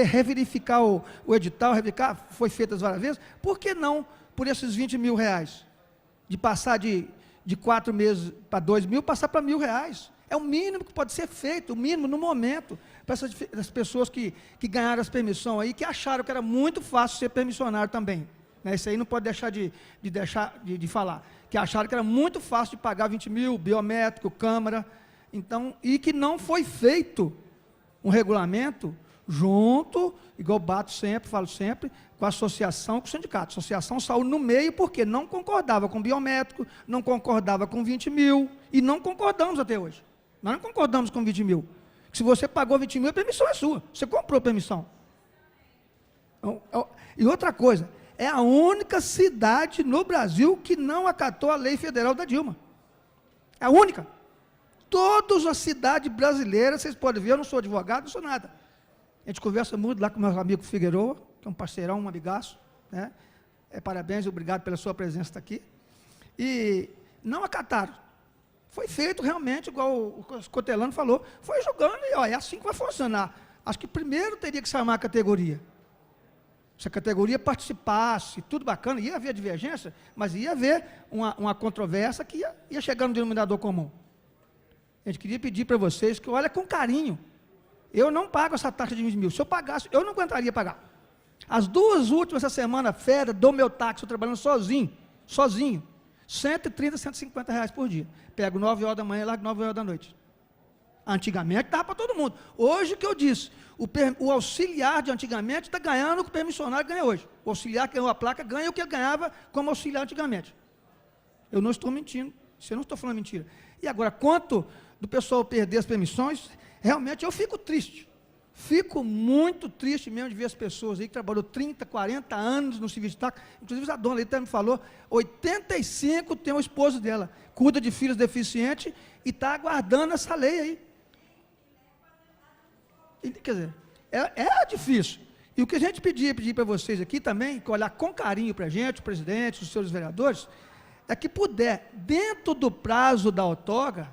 reverificar o edital, verificar, foi feito várias vezes, por que não por esses 20 mil reais? De passar de de 4 meses para 2 mil, passar para R$1.000. É o mínimo que pode ser feito, o mínimo no momento, para essas pessoas que ganharam as permissões aí, que acharam que era muito fácil ser permissionário também. Né? Isso aí não pode deixar de falar. Que acharam que era muito fácil de pagar 20 mil, biométrico, Câmara. Então, e que não foi feito um regulamento junto, igual bato sempre, falo sempre, com a associação, com o sindicato. A associação saiu no meio porque não concordava com biométrico, não concordava com 20 mil, e não concordamos até hoje. Nós não concordamos com 20 mil. Se você pagou 20 mil, a permissão é sua. Você comprou a permissão. E outra coisa, é a única cidade no Brasil que não acatou a lei federal da Dilma. É a única. Todas as cidades brasileiras, vocês podem ver, eu não sou advogado, não sou nada. A gente conversa muito lá com meu amigo Figueroa, que é um parceirão, um amigaço. Né? Parabéns e obrigado pela sua presença aqui. E não acataram. Foi feito realmente, igual o Cotelano falou, foi jogando e ó, é assim que vai funcionar. Acho que primeiro teria que chamar a categoria. Se a categoria participasse, tudo bacana, ia haver divergência, mas ia haver uma controvérsia que ia chegar no denominador comum. A gente queria pedir para vocês que olhem com carinho. Eu não pago essa taxa de 20 mil. Se eu pagasse, eu não aguentaria pagar. As 2 últimas, essa semana, férias, do meu táxi, estou trabalhando sozinho, 130, 150 reais por dia. Pego 9 horas da manhã e largo 9 horas da noite. Antigamente dava para todo mundo. Hoje, o que eu disse, o auxiliar de antigamente está ganhando o que o permissionário ganha hoje. O auxiliar que ganhou a placa ganha o que ele ganhava como auxiliar antigamente. Eu não estou mentindo, eu não estou falando mentira. E agora, quanto do pessoal perder as permissões, realmente eu fico triste. Fico muito triste mesmo de ver as pessoas aí que trabalhou 30, 40 anos no serviço de táxi. Inclusive a dona ali até me falou, 85 tem o esposo dela, cuida de filhos deficientes e está aguardando essa lei aí. E, quer dizer, é difícil. E o que a gente pedir para vocês aqui também, que olhar com carinho para a gente, o presidente, os senhores vereadores, é que puder, dentro do prazo da outorga,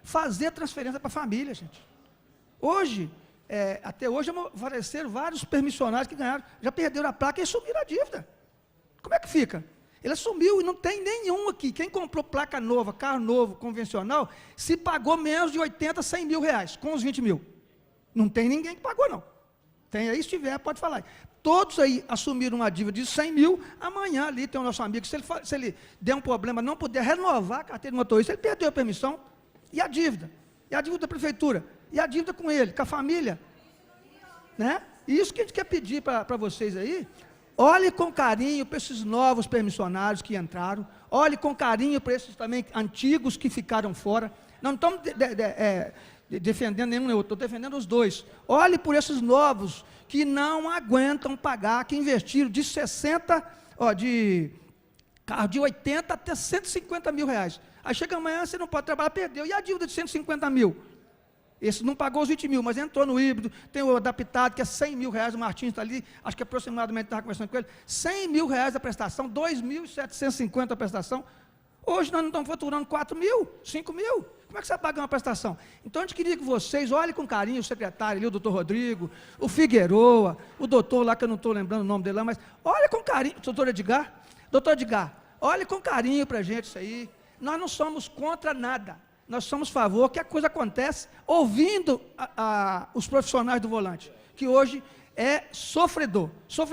fazer transferência para a família, gente. Hoje, até hoje, apareceram vários permissionários que ganharam, já perderam a placa e assumiram a dívida. Como é que fica? Ele assumiu e não tem nenhum aqui. Quem comprou placa nova, carro novo, convencional, se pagou menos de 80, 100 mil reais, com os 20 mil. Não tem ninguém que pagou, não. Tem aí, se tiver, pode falar. Todos aí assumiram uma dívida de 100 mil, amanhã ali tem o nosso amigo, se ele der um problema, não puder renovar a carteira de motorista, ele perdeu a permissão, e a dívida? E a dívida da prefeitura? E a dívida com ele, com a família? Né? E isso que a gente quer pedir para vocês aí, olhe com carinho para esses novos permissionários que entraram, olhe com carinho para esses também antigos que ficaram fora. Não estamos defendendo nenhum nem outro, estou defendendo os dois. Olhe por esses novos que não aguentam pagar, que investiram de 60, de carro de 80 até 150 mil reais. Aí chega amanhã, você não pode trabalhar, perdeu. E a dívida de 150 mil? Esse não pagou os 20 mil, mas entrou no híbrido, tem o adaptado, que é 100 mil reais, o Martins está ali, acho que aproximadamente, estava conversando com ele, 100 mil reais a prestação, 2.750 a prestação. Hoje nós não estamos faturando 4 mil, 5 mil. Como é que você vai pagar uma prestação? Então a gente queria que vocês olhem com carinho o secretário ali, o doutor Rodrigo, o Figueroa, o doutor lá, que eu não estou lembrando o nome dele lá, mas olha com carinho, doutor Edgar, olhe com carinho para a gente isso aí. Nós não somos contra nada. Nós somos a favor que a coisa acontece ouvindo os profissionais do volante, que hoje é sofredor. Isso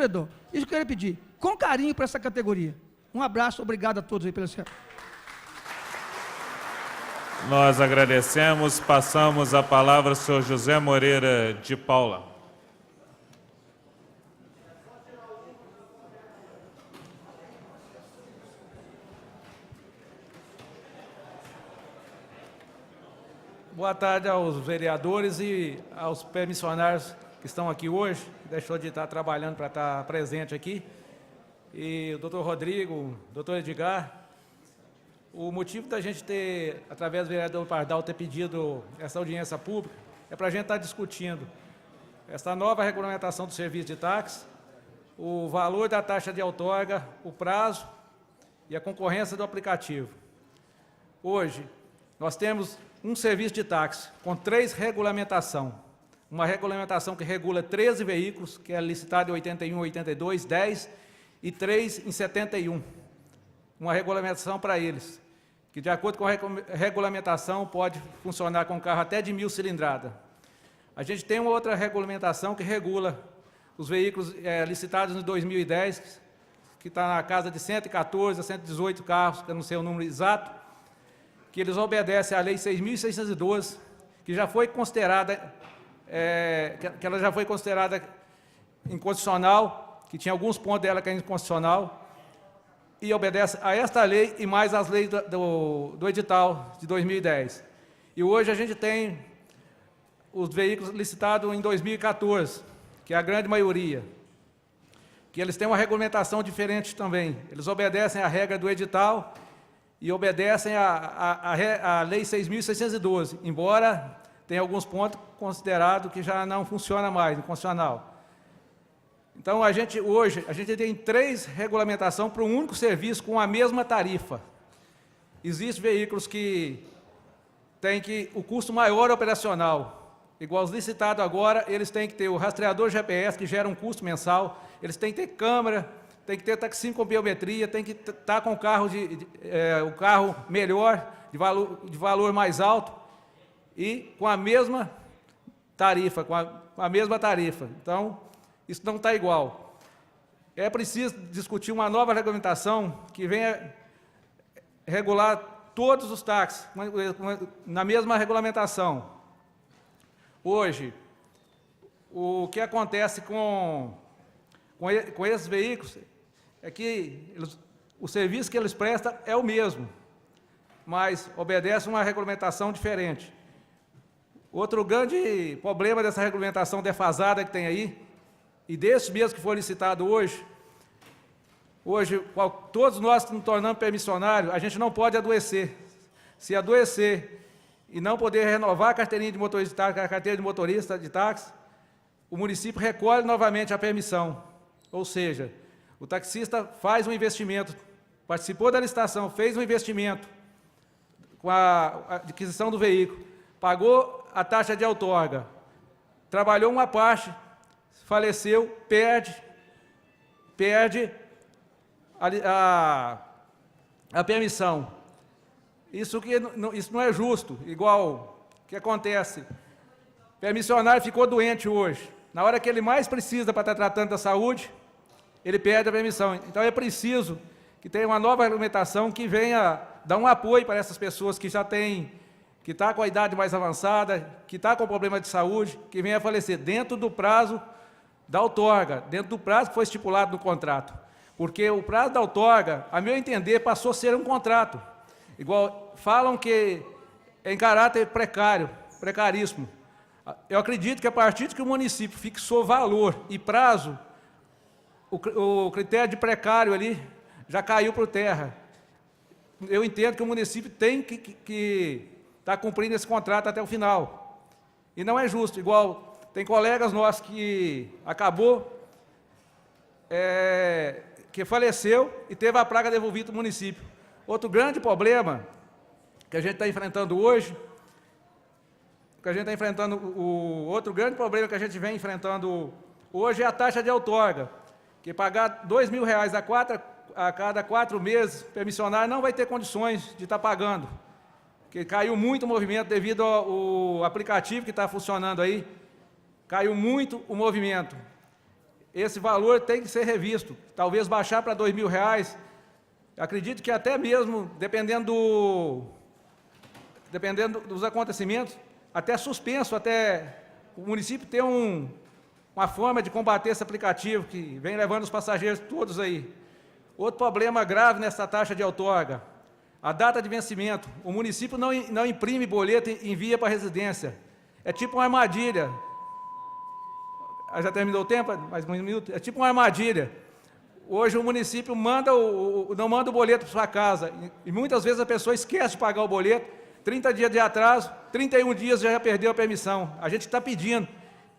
que eu queria pedir, com carinho para essa categoria. Um abraço, obrigado a todos aí pela sua. Nós agradecemos, passamos a palavra ao senhor José Moreira de Paula. Boa tarde aos vereadores e aos permissionários que estão aqui hoje, deixou de estar trabalhando para estar presente aqui. E o doutor Rodrigo, o doutor Edgar, o motivo da gente ter, através do vereador Pardal, ter pedido essa audiência pública, é para a gente estar discutindo essa nova regulamentação do serviço de táxi, o valor da taxa de outorga, o prazo e a concorrência do aplicativo. Hoje, nós temos um serviço de táxi com 3 regulamentações. Uma regulamentação que regula 13 veículos, que é licitada em 81, 82, 10 e 3 em 71. Uma regulamentação para eles, que, de acordo com a regulamentação, pode funcionar com carro até de 1.000 cilindrada. A gente tem uma outra regulamentação que regula os veículos licitados em 2010, que está na casa de 114 a 118 carros, que eu não sei o número exato, que eles obedecem à Lei 6.612, que já foi considerada, que ela já foi considerada inconstitucional, que tinha alguns pontos dela que é inconstitucional, e obedece a esta lei e mais as leis do edital de 2010. E hoje a gente tem os veículos licitados em 2014, que é a grande maioria, que eles têm uma regulamentação diferente também. Eles obedecem à regra do edital e obedecem à Lei 6.612, embora tenha alguns pontos considerados que já não funciona mais, inconstitucional. Então, hoje, a gente tem 3 regulamentações para um único serviço com a mesma tarifa. Existem veículos que têm o custo maior operacional. Igual os licitados agora, eles têm que ter o rastreador GPS, que gera um custo mensal, eles têm que ter câmera, tem que ter taxímetro com biometria, tem que estar com o carro, o carro melhor, de valor mais alto, e com a mesma tarifa, Então, isso não está igual. É preciso discutir uma nova regulamentação que venha regular todos os táxis, na mesma regulamentação. Hoje, o que acontece com esses veículos é que o serviço que eles prestam é o mesmo, mas obedece uma regulamentação diferente. Outro grande problema dessa regulamentação defasada que tem aí, e desse mesmo que foi licitado hoje, todos nós que nos tornamos permissionários, a gente não pode adoecer. Se adoecer e não poder renovar a carteirinha de motorista de táxi, a carteira de motorista de táxi, o município recolhe novamente a permissão. Ou seja, o taxista faz um investimento, participou da licitação, fez um investimento com a adquisição do veículo, pagou a taxa de outorga, trabalhou uma parte, faleceu, perde a permissão. Isso não é justo, igual que acontece. O permissionário ficou doente hoje. Na hora que ele mais precisa para estar tratando da saúde, ele perde a permissão. Então é preciso que tenha uma nova regulamentação que venha dar um apoio para essas pessoas que já têm, que está com a idade mais avançada, que está com problema de saúde, que venha a falecer dentro do prazo da outorga, dentro do prazo que foi estipulado no contrato. Porque o prazo da outorga, a meu entender, passou a ser um contrato. Igual falam que é em caráter precaríssimo. Eu acredito que a partir de que o município fixou valor e prazo, o critério de precário ali já caiu por terra. Eu entendo que o município tem que estar cumprindo esse contrato até o final. E não é justo, igual tem colegas nossos que que faleceu e teve a praga devolvida ao município. Outro grande problema que a gente está enfrentando hoje, outro grande problema que a gente vem enfrentando hoje é a taxa de outorga, que pagar R$2.000 a cada 4 meses, permissionário não vai ter condições de estar pagando, porque caiu muito o movimento devido ao aplicativo que está funcionando aí, caiu muito o movimento. Esse valor tem que ser revisto, talvez baixar para R$2.000. Acredito que até mesmo, dependendo dos acontecimentos, até suspenso, até o município ter uma forma de combater esse aplicativo que vem levando os passageiros todos aí. Outro problema grave nessa taxa de outorga, a data de vencimento. O município não imprime boleto e envia para a residência. É tipo uma armadilha. Já terminou o tempo? Mais um minuto? É tipo uma armadilha. Hoje o município não manda o boleto para sua casa. E muitas vezes a pessoa esquece de pagar o boleto, 30 dias de atraso, 31 dias já perdeu a permissão. A gente está pedindo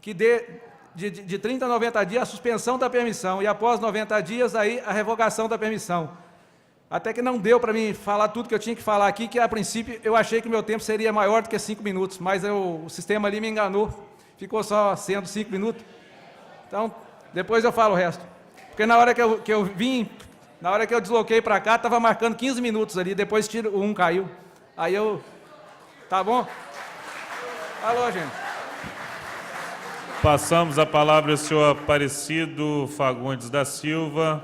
que dê de 30 a 90 dias a suspensão da permissão e após 90 dias aí a revogação da permissão. Até que não deu para mim falar tudo que eu tinha que falar aqui, que a princípio eu achei que o meu tempo seria maior do que 5 minutos, mas o sistema ali me enganou, ficou só sendo 5 minutos. Então, depois eu falo o resto. Porque na hora que eu vim Na hora que eu desloquei para cá, estava marcando 15 minutos ali, depois um caiu. Aí eu... Tá bom? Alô, gente. Passamos a palavra ao senhor Aparecido Fagundes da Silva,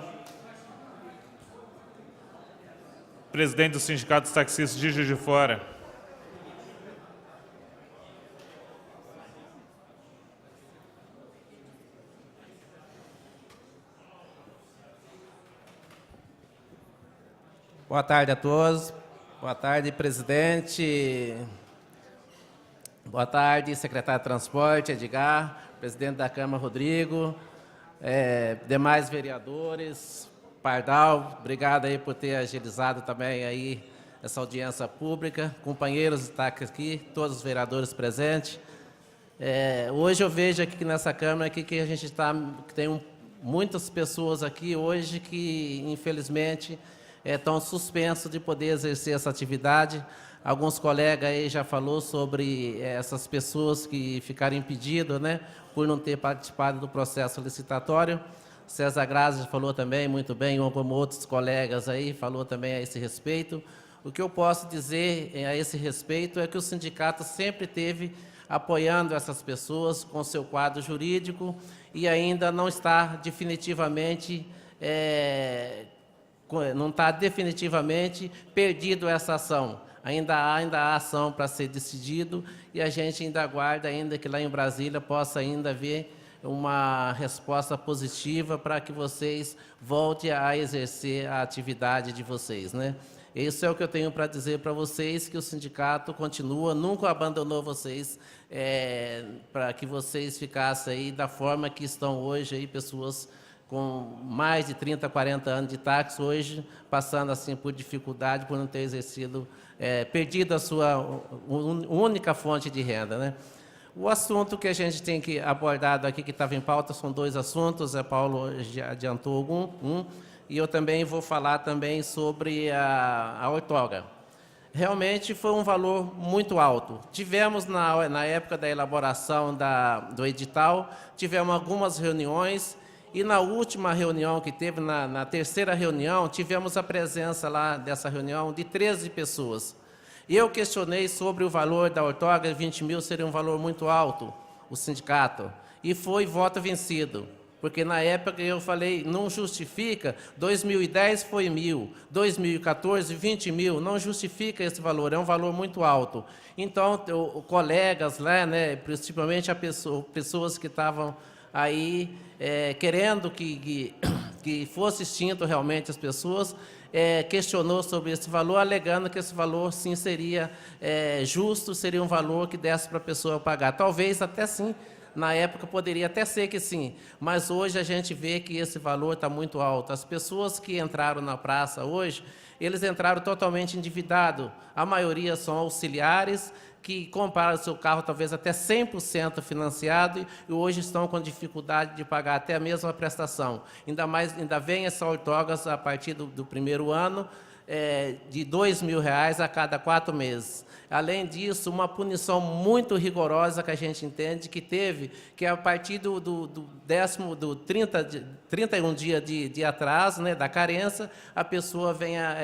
presidente do Sindicato dos Taxistas de Juiz de Fora. Boa tarde a todos. Boa tarde, presidente. Boa tarde, secretário de Transporte, Edgar, presidente da Câmara, Rodrigo, demais vereadores, Pardal, obrigado aí por ter agilizado também aí essa audiência pública, companheiros que estão aqui, todos os vereadores presentes. Hoje eu vejo aqui nessa Câmara aqui que a gente tem muitas pessoas aqui hoje que, infelizmente, estão suspensos de poder exercer essa atividade. Alguns colegas aí já falou sobre essas pessoas que ficaram impedidas, né, por não ter participado do processo licitatório. César Grazi falou também muito bem, como outros colegas aí falou também a esse respeito. O que eu posso dizer a esse respeito é que o sindicato sempre teve apoiando essas pessoas com seu quadro jurídico e ainda não está definitivamente perdido essa ação. Ainda há ação para ser decidido e a gente ainda aguarda ainda que lá em Brasília possa ainda haver uma resposta positiva para que vocês voltem a exercer a atividade de vocês, né? Isso é o que eu tenho para dizer para vocês, que o sindicato continua, nunca abandonou vocês, para que vocês ficassem aí da forma que estão hoje aí, pessoas com mais de 30, 40 anos de táxi, hoje passando assim por dificuldade, por não ter exercido, perdido a sua única fonte de renda, né? O assunto que a gente tem que abordado aqui, que estava em pauta, são dois assuntos, a Paulo já adiantou e eu também vou falar também sobre a outorga. Realmente foi um valor muito alto. Tivemos, na época da elaboração do edital, tivemos algumas reuniões, e na última reunião que teve, na terceira reunião, tivemos a presença lá dessa reunião de 13 pessoas. Eu questionei sobre o valor da outorga, 20 mil seria um valor muito alto, o sindicato, e foi voto vencido, porque na época eu falei, não justifica, 2010 foi 1.000, 2014, 20 mil, não justifica esse valor, é um valor muito alto. Então, colegas lá, né, principalmente pessoas que estavam aí querendo que fosse extinto realmente as pessoas, questionou sobre esse valor, alegando que esse valor, sim, seria justo, seria um valor que desse para a pessoa pagar. Talvez até sim, na época poderia até ser que sim, mas hoje a gente vê que esse valor está muito alto. As pessoas que entraram na praça hoje, eles entraram totalmente endividados. A maioria são auxiliares, que compraram seu carro talvez até 100% financiado e hoje estão com dificuldade de pagar até a mesma prestação. Ainda vem essa outorgas a partir do primeiro ano, de R$2.000 a cada 4 meses. Além disso, uma punição muito rigorosa que a gente entende que teve, que é a partir do 31 dia de atraso, né, da carência, a pessoa venha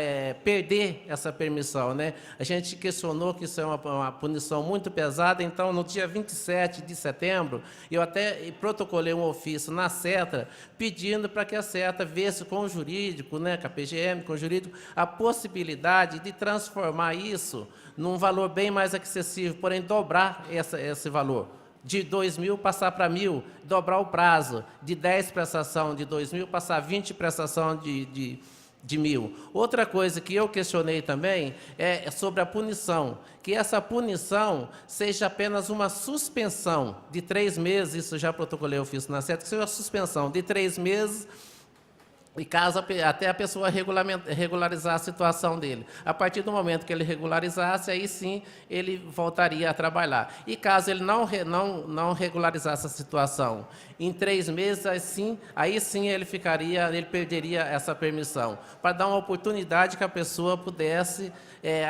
perder essa permissão, né? A gente questionou que isso é uma punição muito pesada, então, no dia 27 de setembro, eu até protocolei um ofício na SETA, pedindo para que a SETA visse com o jurídico, né, com a PGM, com o jurídico, a possibilidade de transformar isso num valor bem mais acessível, porém dobrar esse valor. De 2.000 passar para 1.000, dobrar o prazo, de 10 prestação de 2.000 passar a 20 prestação de 1.000. Outra coisa que eu questionei também é sobre a punição, que essa punição seja apenas uma suspensão de 3 meses, isso já protocolei o ofício na SETA, que seja uma suspensão de 3 meses, e caso até a pessoa regularizar a situação dele. A partir do momento que ele regularizasse, aí sim ele voltaria a trabalhar. E caso ele não regularizasse a situação em 3 meses, aí sim ele perderia essa permissão, para dar uma oportunidade que a pessoa pudesse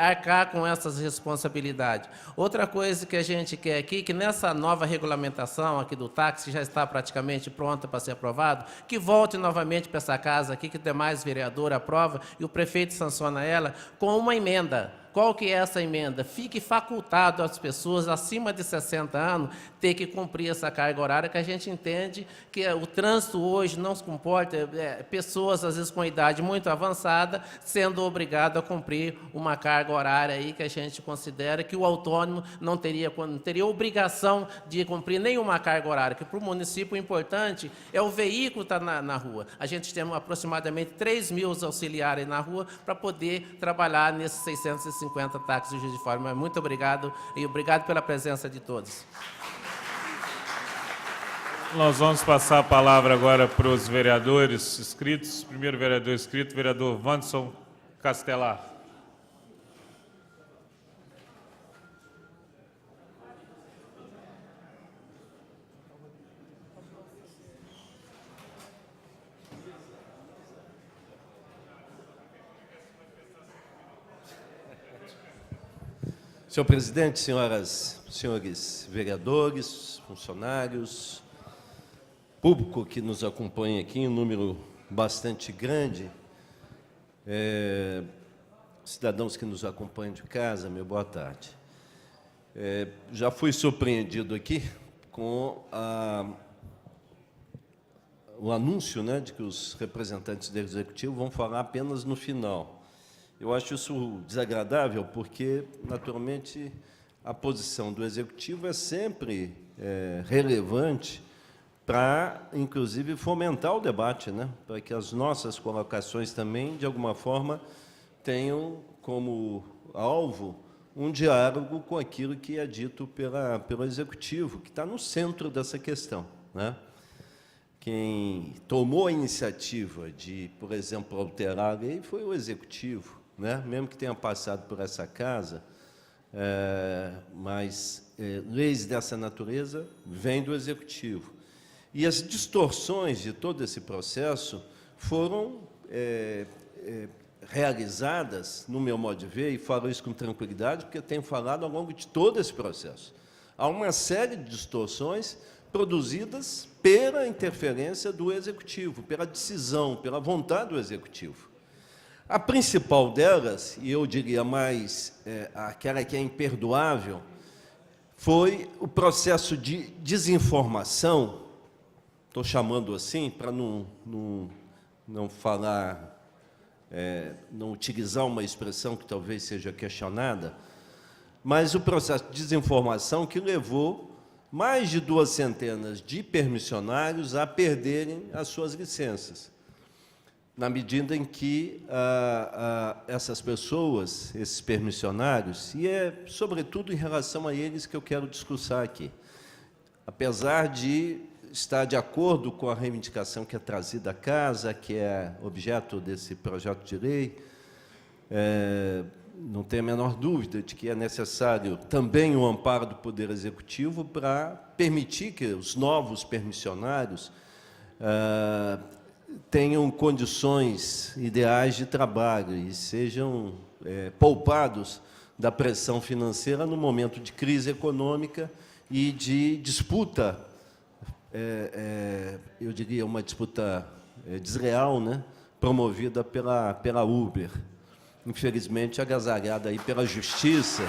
arcar com essas responsabilidades. Outra coisa que a gente quer aqui, que nessa nova regulamentação aqui do táxi, já está praticamente pronta para ser aprovado, que volte novamente para essa casa casa aqui, que o demais vereador aprova e o prefeito sanciona ela, com uma emenda. Qual que é essa emenda? Fique facultado às pessoas acima de 60 anos ter que cumprir essa carga horária, que a gente entende que o trânsito hoje não se comporta, pessoas às vezes com idade muito avançada, sendo obrigado a cumprir uma carga horária aí que a gente considera que o autônomo não teria obrigação de cumprir nenhuma carga horária, que para o município o importante é o veículo estar na rua. A gente tem aproximadamente 3.000 auxiliares na rua para poder trabalhar nesses 650 táxis de Juiz de Fora. Mas muito obrigado e obrigado pela presença de todos. Nós vamos passar a palavra agora para os vereadores inscritos. Primeiro vereador inscrito, vereador Wanderson Castelar. Senhor presidente, senhoras e senhores vereadores, funcionários, público que nos acompanha aqui, um número bastante grande, cidadãos que nos acompanham de casa, meu boa tarde. Já fui surpreendido aqui com o anúncio, né, de que os representantes do Executivo vão falar apenas no final. Eu acho isso desagradável, porque, naturalmente, a posição do Executivo é sempre relevante para, inclusive, fomentar o debate, né? Para que as nossas colocações também, de alguma forma, tenham como alvo um diálogo com aquilo que é dito pelo Executivo, que está no centro dessa questão, né? Quem tomou a iniciativa de, por exemplo, alterar a lei foi o Executivo, né? Mesmo que tenha passado por essa casa, mas leis dessa natureza vêm do Executivo. E as distorções de todo esse processo foram realizadas, no meu modo de ver, e falo isso com tranquilidade, porque eu tenho falado ao longo de todo esse processo. Há uma série de distorções produzidas pela interferência do Executivo, pela decisão, pela vontade do Executivo. A principal delas, e eu diria mais aquela que é imperdoável, foi o processo de desinformação, estou chamando assim, para não falar, não utilizar uma expressão que talvez seja questionada, mas o processo de desinformação que levou mais de 200 de permissionários a perderem as suas licenças, na medida em que essas pessoas, esses permissionários, e sobretudo em relação a eles que eu quero discursar aqui, apesar de estar de acordo com a reivindicação que é trazida à casa, que é objeto desse projeto de lei, não tenho a menor dúvida de que é necessário também o amparo do Poder Executivo para permitir que os novos permissionários tenham condições ideais de trabalho e sejam poupados da pressão financeira no momento de crise econômica e de disputa, eu diria uma disputa desleal, né, promovida pela Uber, infelizmente agasalhada aí pela Justiça,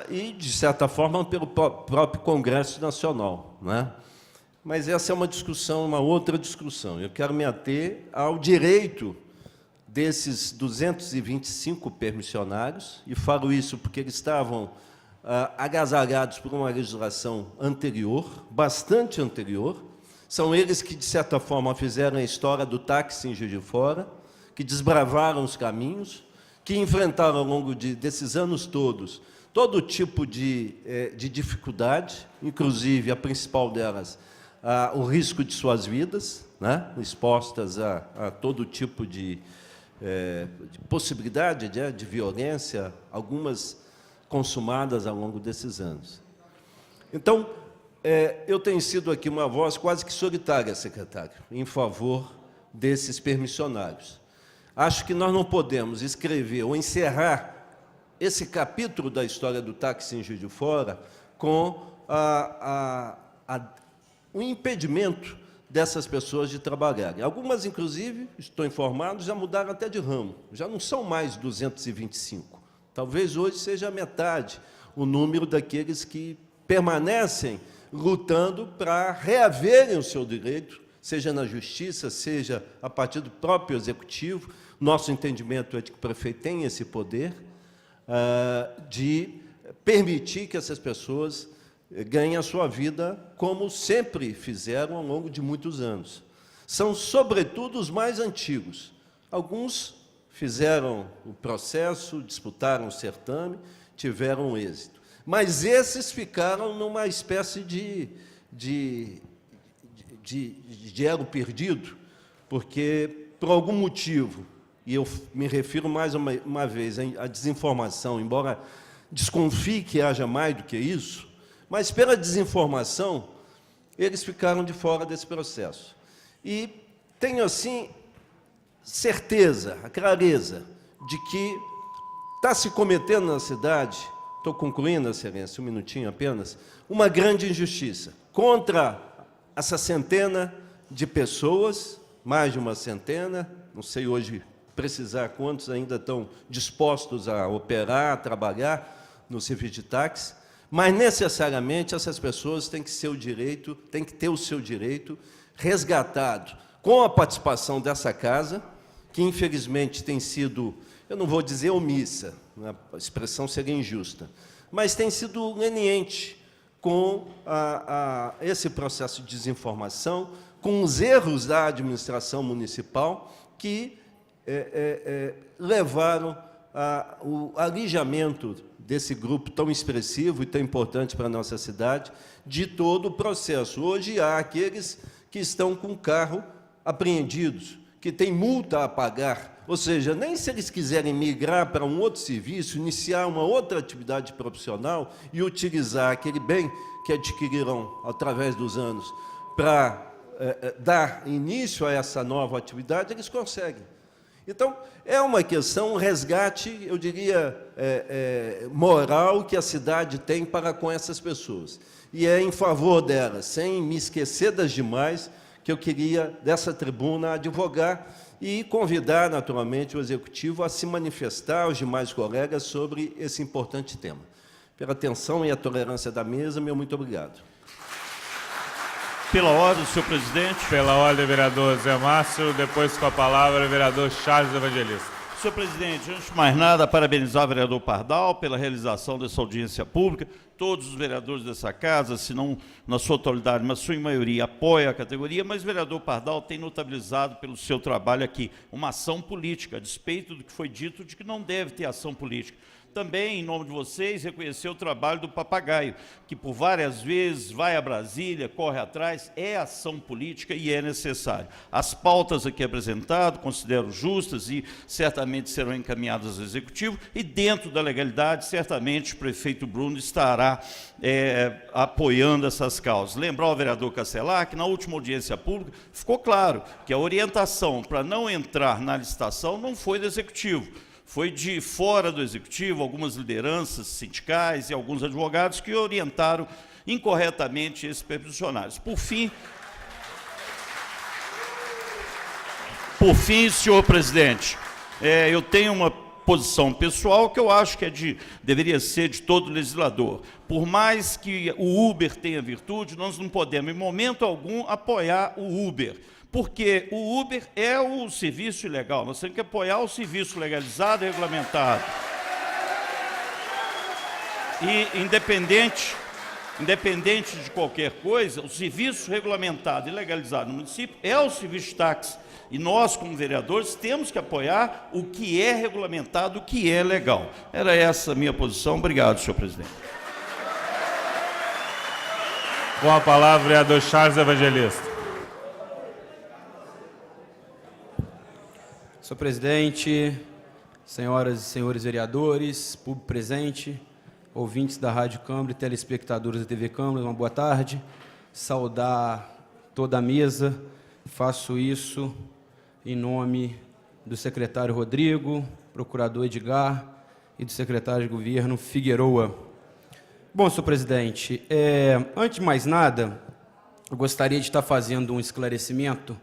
e, de certa forma, pelo próprio Congresso Nacional, né? Mas essa é uma discussão, uma outra discussão. Eu quero me ater ao direito desses 225 permissionários, e falo isso porque eles estavam agasalhados por uma legislação anterior, bastante anterior. São eles que, de certa forma, fizeram a história do táxi em Juiz de Fora, que desbravaram os caminhos, que enfrentaram ao longo desses anos todos todo tipo de dificuldade, inclusive a principal delas, o risco de suas vidas, né, expostas a todo tipo de possibilidade de violência, algumas consumadas ao longo desses anos. Então, eu tenho sido aqui uma voz quase que solitária, secretário, em favor desses permissionários. Acho que nós não podemos escrever ou encerrar esse capítulo da história do táxi em Juiz de Fora com o impedimento dessas pessoas de trabalharem. Algumas, inclusive, estou informado, já mudaram até de ramo, já não são mais 225. Talvez hoje seja a metade o número daqueles que permanecem lutando para reaverem o seu direito, seja na justiça, seja a partir do próprio executivo. Nosso entendimento é de que o prefeito tem esse poder de permitir que essas pessoas ganhem a sua vida como sempre fizeram ao longo de muitos anos. São, sobretudo, os mais antigos. Alguns fizeram o processo, disputaram o certame, tiveram êxito. Mas esses ficaram numa espécie de elo perdido, porque, por algum motivo, e eu me refiro mais uma vez à desinformação, embora desconfie que haja mais do que isso, mas pela desinformação, eles ficaram de fora desse processo. E tenho, assim, certeza, a clareza, de que está se cometendo na cidade, estou concluindo, Excelência, um minutinho apenas, uma grande injustiça contra essa centena de pessoas, mais de uma centena, não sei hoje precisar quantos ainda estão dispostos a operar, a trabalhar no serviço de táxi, mas necessariamente essas pessoas têm que ter o seu direito resgatado com a participação dessa casa, que infelizmente tem sido, eu não vou dizer omissa, a expressão seria injusta, mas tem sido leniente com esse processo de desinformação, com os erros da administração municipal que levaram ao alijamento desse grupo tão expressivo e tão importante para a nossa cidade, de todo o processo. Hoje há aqueles que estão com o carro apreendidos, que têm multa a pagar, ou seja, nem se eles quiserem migrar para um outro serviço, iniciar uma outra atividade profissional e utilizar aquele bem que adquiriram através dos anos para dar início a essa nova atividade, eles conseguem. Então, é uma questão, um resgate, eu diria, moral que a cidade tem para com essas pessoas. E é em favor delas, sem me esquecer das demais, que eu queria, dessa tribuna, advogar e convidar, naturalmente, o Executivo a se manifestar, os demais colegas, sobre esse importante tema. Pela atenção e a tolerância da mesa, meu muito obrigado. Pela ordem, senhor presidente. Pela ordem, vereador Zé Márcio. Depois, com a palavra, o vereador Charles Evangelista. Senhor presidente, antes de mais nada, parabenizar o vereador Pardal pela realização dessa audiência pública. Todos os vereadores dessa casa, se não na sua totalidade, mas sua maioria, apoia a categoria, mas o vereador Pardal tem notabilizado pelo seu trabalho aqui uma ação política, a despeito do que foi dito de que não deve ter ação política. Também, em nome de vocês, reconhecer o trabalho do Papagaio, que por várias vezes vai a Brasília, corre atrás, é ação política e é necessário. As pautas aqui apresentadas, considero justas e certamente serão encaminhadas ao Executivo, e dentro da legalidade, certamente o prefeito Bruno estará apoiando essas causas. Lembrar ao vereador Castelar que na última audiência pública ficou claro que a orientação para não entrar na licitação não foi do Executivo, foi de fora do Executivo, algumas lideranças sindicais e alguns advogados que orientaram incorretamente esses peticionários. Por fim, senhor presidente, eu tenho uma posição pessoal que eu acho que deveria ser de todo legislador. Por mais que o Uber tenha virtude, nós não podemos, em momento algum, apoiar o Uber, porque o Uber é o serviço ilegal. Nós temos que apoiar o serviço legalizado e regulamentado. E, independente de qualquer coisa, o serviço regulamentado e legalizado no município é o serviço de táxi. E nós, como vereadores, temos que apoiar o que é regulamentado, o que é legal. Era essa a minha posição. Obrigado, senhor presidente. Com a palavra, o vereador Charles Evangelista. Senhor presidente, senhoras e senhores vereadores, público presente, ouvintes da Rádio Câmara e telespectadores da TV Câmara, uma boa tarde. Saudar toda a mesa, faço isso em nome do secretário Rodrigo, procurador Edgar e do secretário de Governo Figueroa. Bom, senhor presidente, antes de mais nada, eu gostaria de estar fazendo um esclarecimento.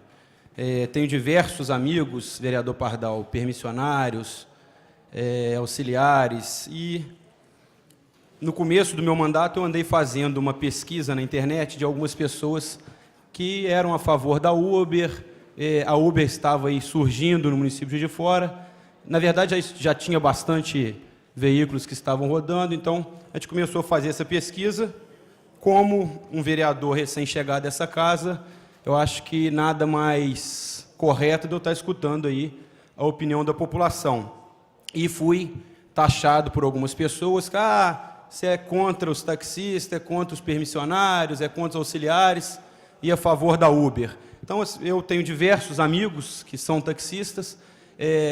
Tenho diversos amigos, vereador Pardal, permissionários, auxiliares, e no começo do meu mandato eu andei fazendo uma pesquisa na internet de algumas pessoas que eram a favor da Uber. A Uber estava aí surgindo no município de Juiz de Fora. Na verdade, já tinha bastante veículos que estavam rodando, então a gente começou a fazer essa pesquisa. Como um vereador recém-chegado dessa casa, eu acho que nada mais correto de eu estar escutando aí a opinião da população. E fui taxado por algumas pessoas que você é contra os taxistas, é contra os permissionários, é contra os auxiliares e a favor da Uber. Então, eu tenho diversos amigos que são taxistas,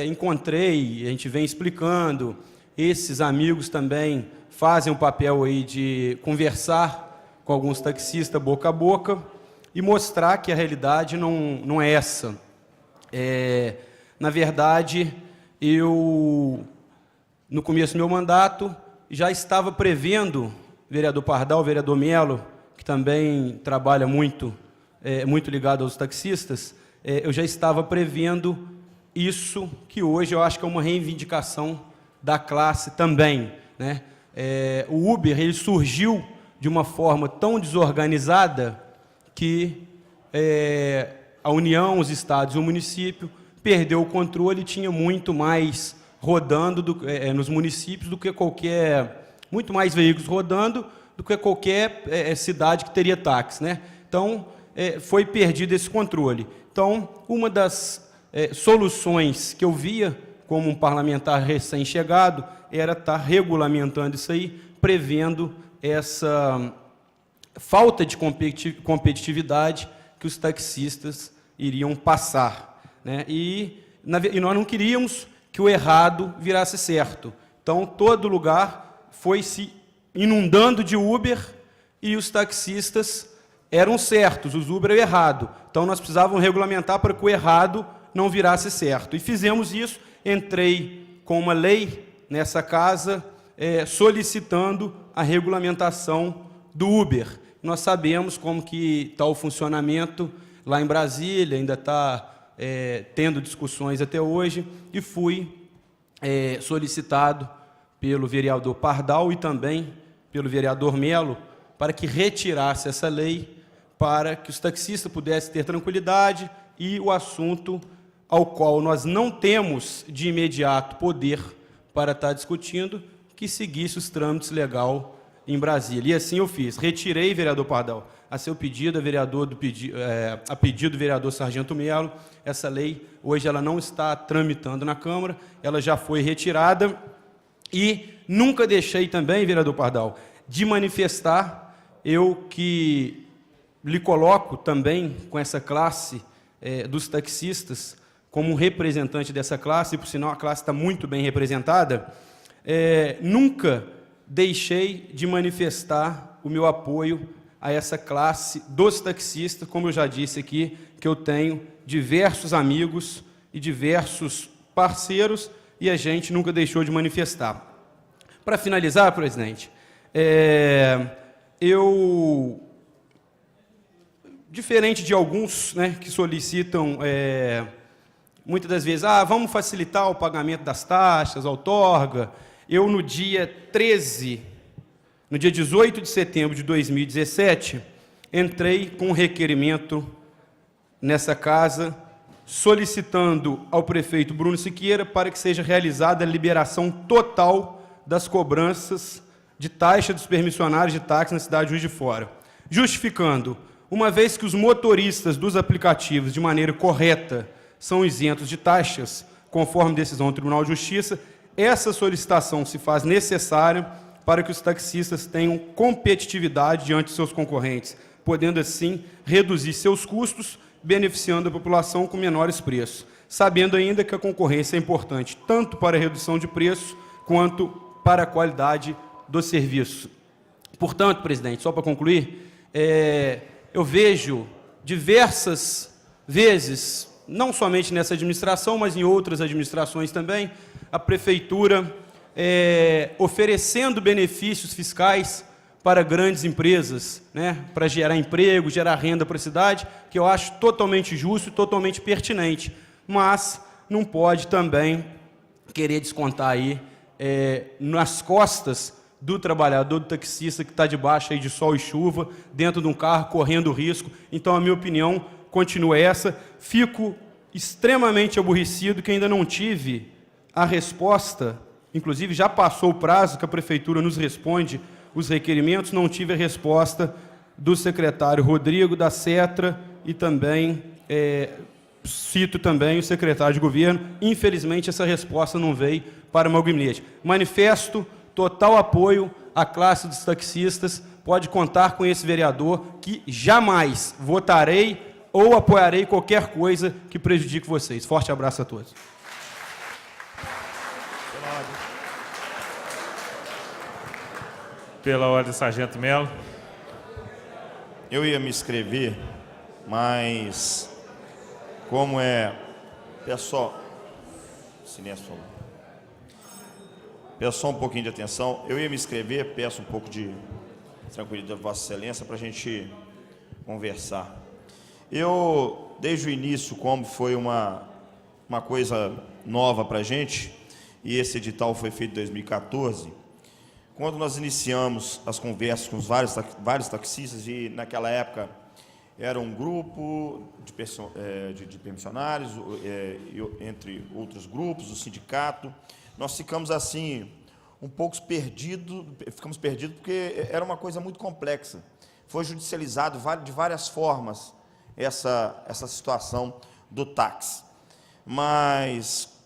encontrei, a gente vem explicando, esses amigos também fazem um papel aí de conversar com alguns taxistas boca a boca e mostrar que a realidade não é essa. Na verdade, eu, no começo do meu mandato, já estava prevendo, vereador Pardal, vereador Melo, que também trabalha muito ligado aos taxistas, eu já estava prevendo isso que hoje eu acho que é uma reivindicação da classe também, né? O Uber, ele surgiu de uma forma tão desorganizada que a União, os estados e o município perdeu o controle e tinha muito mais rodando nos municípios do que muito mais veículos rodando do que qualquer cidade que teria táxi, né? Então, foi perdido esse controle. Então, uma das soluções que eu via como um parlamentar recém-chegado era estar regulamentando isso aí, prevendo essa falta de competitividade que os taxistas iriam passar, né? E nós não queríamos que o errado virasse certo. Então, todo lugar foi se inundando de Uber e os taxistas eram certos, os Uber eram errados. Então, nós precisávamos regulamentar para que o errado não virasse certo. E fizemos isso, entrei com uma lei nessa casa, solicitando a regulamentação do Uber. Nós sabemos como que está o funcionamento lá em Brasília, ainda está tendo discussões até hoje, e fui solicitado pelo vereador Pardal e também pelo vereador Melo para que retirasse essa lei, para que os taxistas pudessem ter tranquilidade e o assunto ao qual nós não temos de imediato poder para estar discutindo, que seguisse os trâmites legais em Brasília. E assim eu fiz. Retirei, vereador Pardal, a seu pedido, a pedido do vereador Sargento Melo, essa lei, hoje ela não está tramitando na Câmara, ela já foi retirada, e nunca deixei também, vereador Pardal, de manifestar, eu que lhe coloco também com essa classe dos taxistas, como um representante dessa classe, e por sinal a classe está muito bem representada, nunca deixei de manifestar o meu apoio a essa classe dos taxistas, como eu já disse aqui, que eu tenho diversos amigos e diversos parceiros, e a gente nunca deixou de manifestar. Para finalizar, presidente, diferente de alguns, né, que solicitam, muitas das vezes, vamos facilitar o pagamento das taxas, outorga, eu no dia 18 de setembro de 2017, entrei com um requerimento nessa casa, solicitando ao prefeito Bruno Siqueira para que seja realizada a liberação total das cobranças de taxa dos permissionários de táxi na cidade de Juiz de Fora, justificando, uma vez que os motoristas dos aplicativos, de maneira correta, são isentos de taxas, conforme decisão do Tribunal de Justiça, essa solicitação se faz necessária para que os taxistas tenham competitividade diante de seus concorrentes, podendo, assim, reduzir seus custos, beneficiando a população com menores preços, sabendo ainda que a concorrência é importante, tanto para a redução de preço, quanto para a qualidade do serviço. Portanto, presidente, só para concluir, eu vejo diversas vezes, não somente nessa administração, mas em outras administrações também, a prefeitura oferecendo benefícios fiscais para grandes empresas, né, para gerar emprego, gerar renda para a cidade, que eu acho totalmente justo e totalmente pertinente, mas não pode também querer descontar aí nas costas do trabalhador, do taxista que está debaixo aí de sol e chuva, dentro de um carro, correndo risco. Então, a minha opinião continua essa. Fico extremamente aborrecido que ainda não tive a resposta, inclusive já passou o prazo que a Prefeitura nos responde os requerimentos, não tive a resposta do secretário Rodrigo da Cetra e também, cito também o secretário de Governo. Infelizmente, essa resposta não veio para o meu gabinete. Manifesto total apoio à classe dos taxistas, pode contar com esse vereador que jamais votarei ou apoiarei qualquer coisa que prejudique vocês. Forte abraço a todos. Pela ordem, Sargento Melo. Eu ia me inscrever, mas como pessoal, silêncio, por favor. Peço só um pouquinho de atenção. Eu ia me inscrever, peço um pouco de tranquilidade de Vossa Excelência para a gente conversar. Eu, desde o início, como foi uma coisa nova para a gente, e esse edital foi feito em 2014, quando nós iniciamos as conversas com os vários taxistas, e naquela época era um grupo de permissionários, entre outros grupos, o sindicato, nós ficamos assim, um pouco perdidos, porque era uma coisa muito complexa. Foi judicializado de várias formas essa situação do táxi. Mas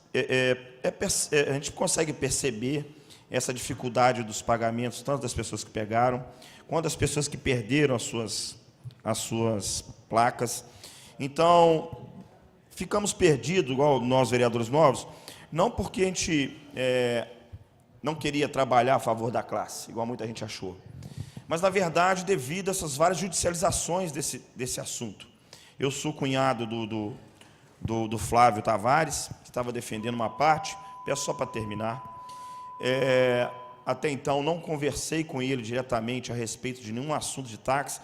a gente consegue perceber essa dificuldade dos pagamentos, tanto das pessoas que pegaram, quanto das pessoas que perderam as suas placas. Então, ficamos perdidos, igual nós, vereadores novos, não porque a gente não queria trabalhar a favor da classe, igual muita gente achou, mas, na verdade, devido a essas várias judicializações desse assunto. Eu sou cunhado do Flávio Tavares, que estava defendendo uma parte, peço só para terminar. Até então, não conversei com ele diretamente a respeito de nenhum assunto de táxi.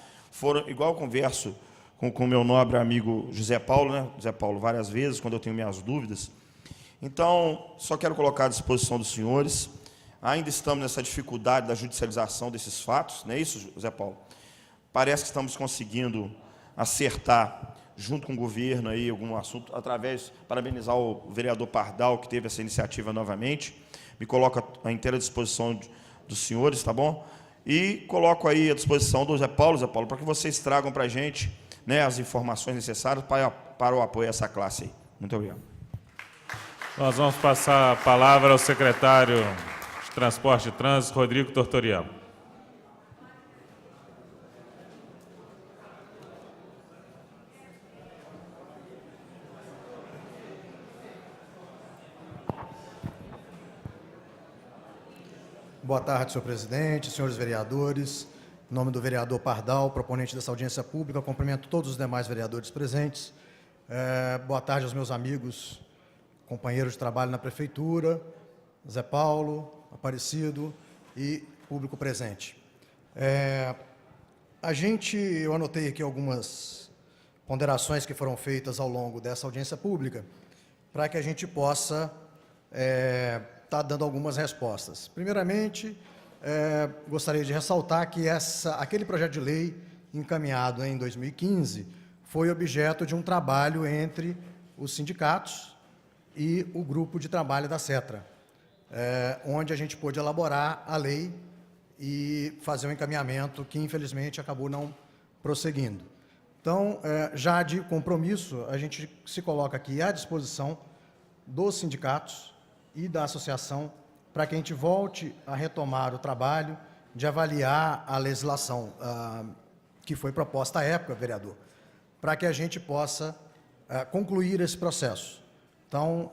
Igual eu converso com o meu nobre amigo José Paulo, né? José Paulo, várias vezes, quando eu tenho minhas dúvidas. Então, só quero colocar à disposição dos senhores. Ainda estamos nessa dificuldade da judicialização desses fatos, não é isso, José Paulo? Parece que estamos conseguindo acertar, junto com o governo, aí, algum assunto, parabenizar o vereador Pardal, que teve essa iniciativa novamente. Me coloco à inteira disposição dos senhores, tá bom? E coloco aí à disposição do Zé Paulo, para que vocês tragam para a gente, né, as informações necessárias para o apoio a essa classe aí. Muito obrigado. Nós vamos passar a palavra ao secretário de Transporte e Trânsito, Rodrigo Tortoriello. Boa tarde, senhor presidente, senhores vereadores. Em nome do vereador Pardal, proponente dessa audiência pública, cumprimento todos os demais vereadores presentes. Boa tarde aos meus amigos, companheiros de trabalho na Prefeitura, Zé Paulo, Aparecido e público presente. Eu anotei aqui algumas ponderações que foram feitas ao longo dessa audiência pública, para que a gente possa está dando algumas respostas. Primeiramente, gostaria de ressaltar que aquele projeto de lei encaminhado em 2015 foi objeto de um trabalho entre os sindicatos e o grupo de trabalho da Cetra, onde a gente pôde elaborar a lei e fazer um encaminhamento que, infelizmente, acabou não prosseguindo. Então, já de compromisso, a gente se coloca aqui à disposição dos sindicatos e da associação para que a gente volte a retomar o trabalho de avaliar a legislação que foi proposta à época, vereador, para que a gente possa concluir esse processo. Então,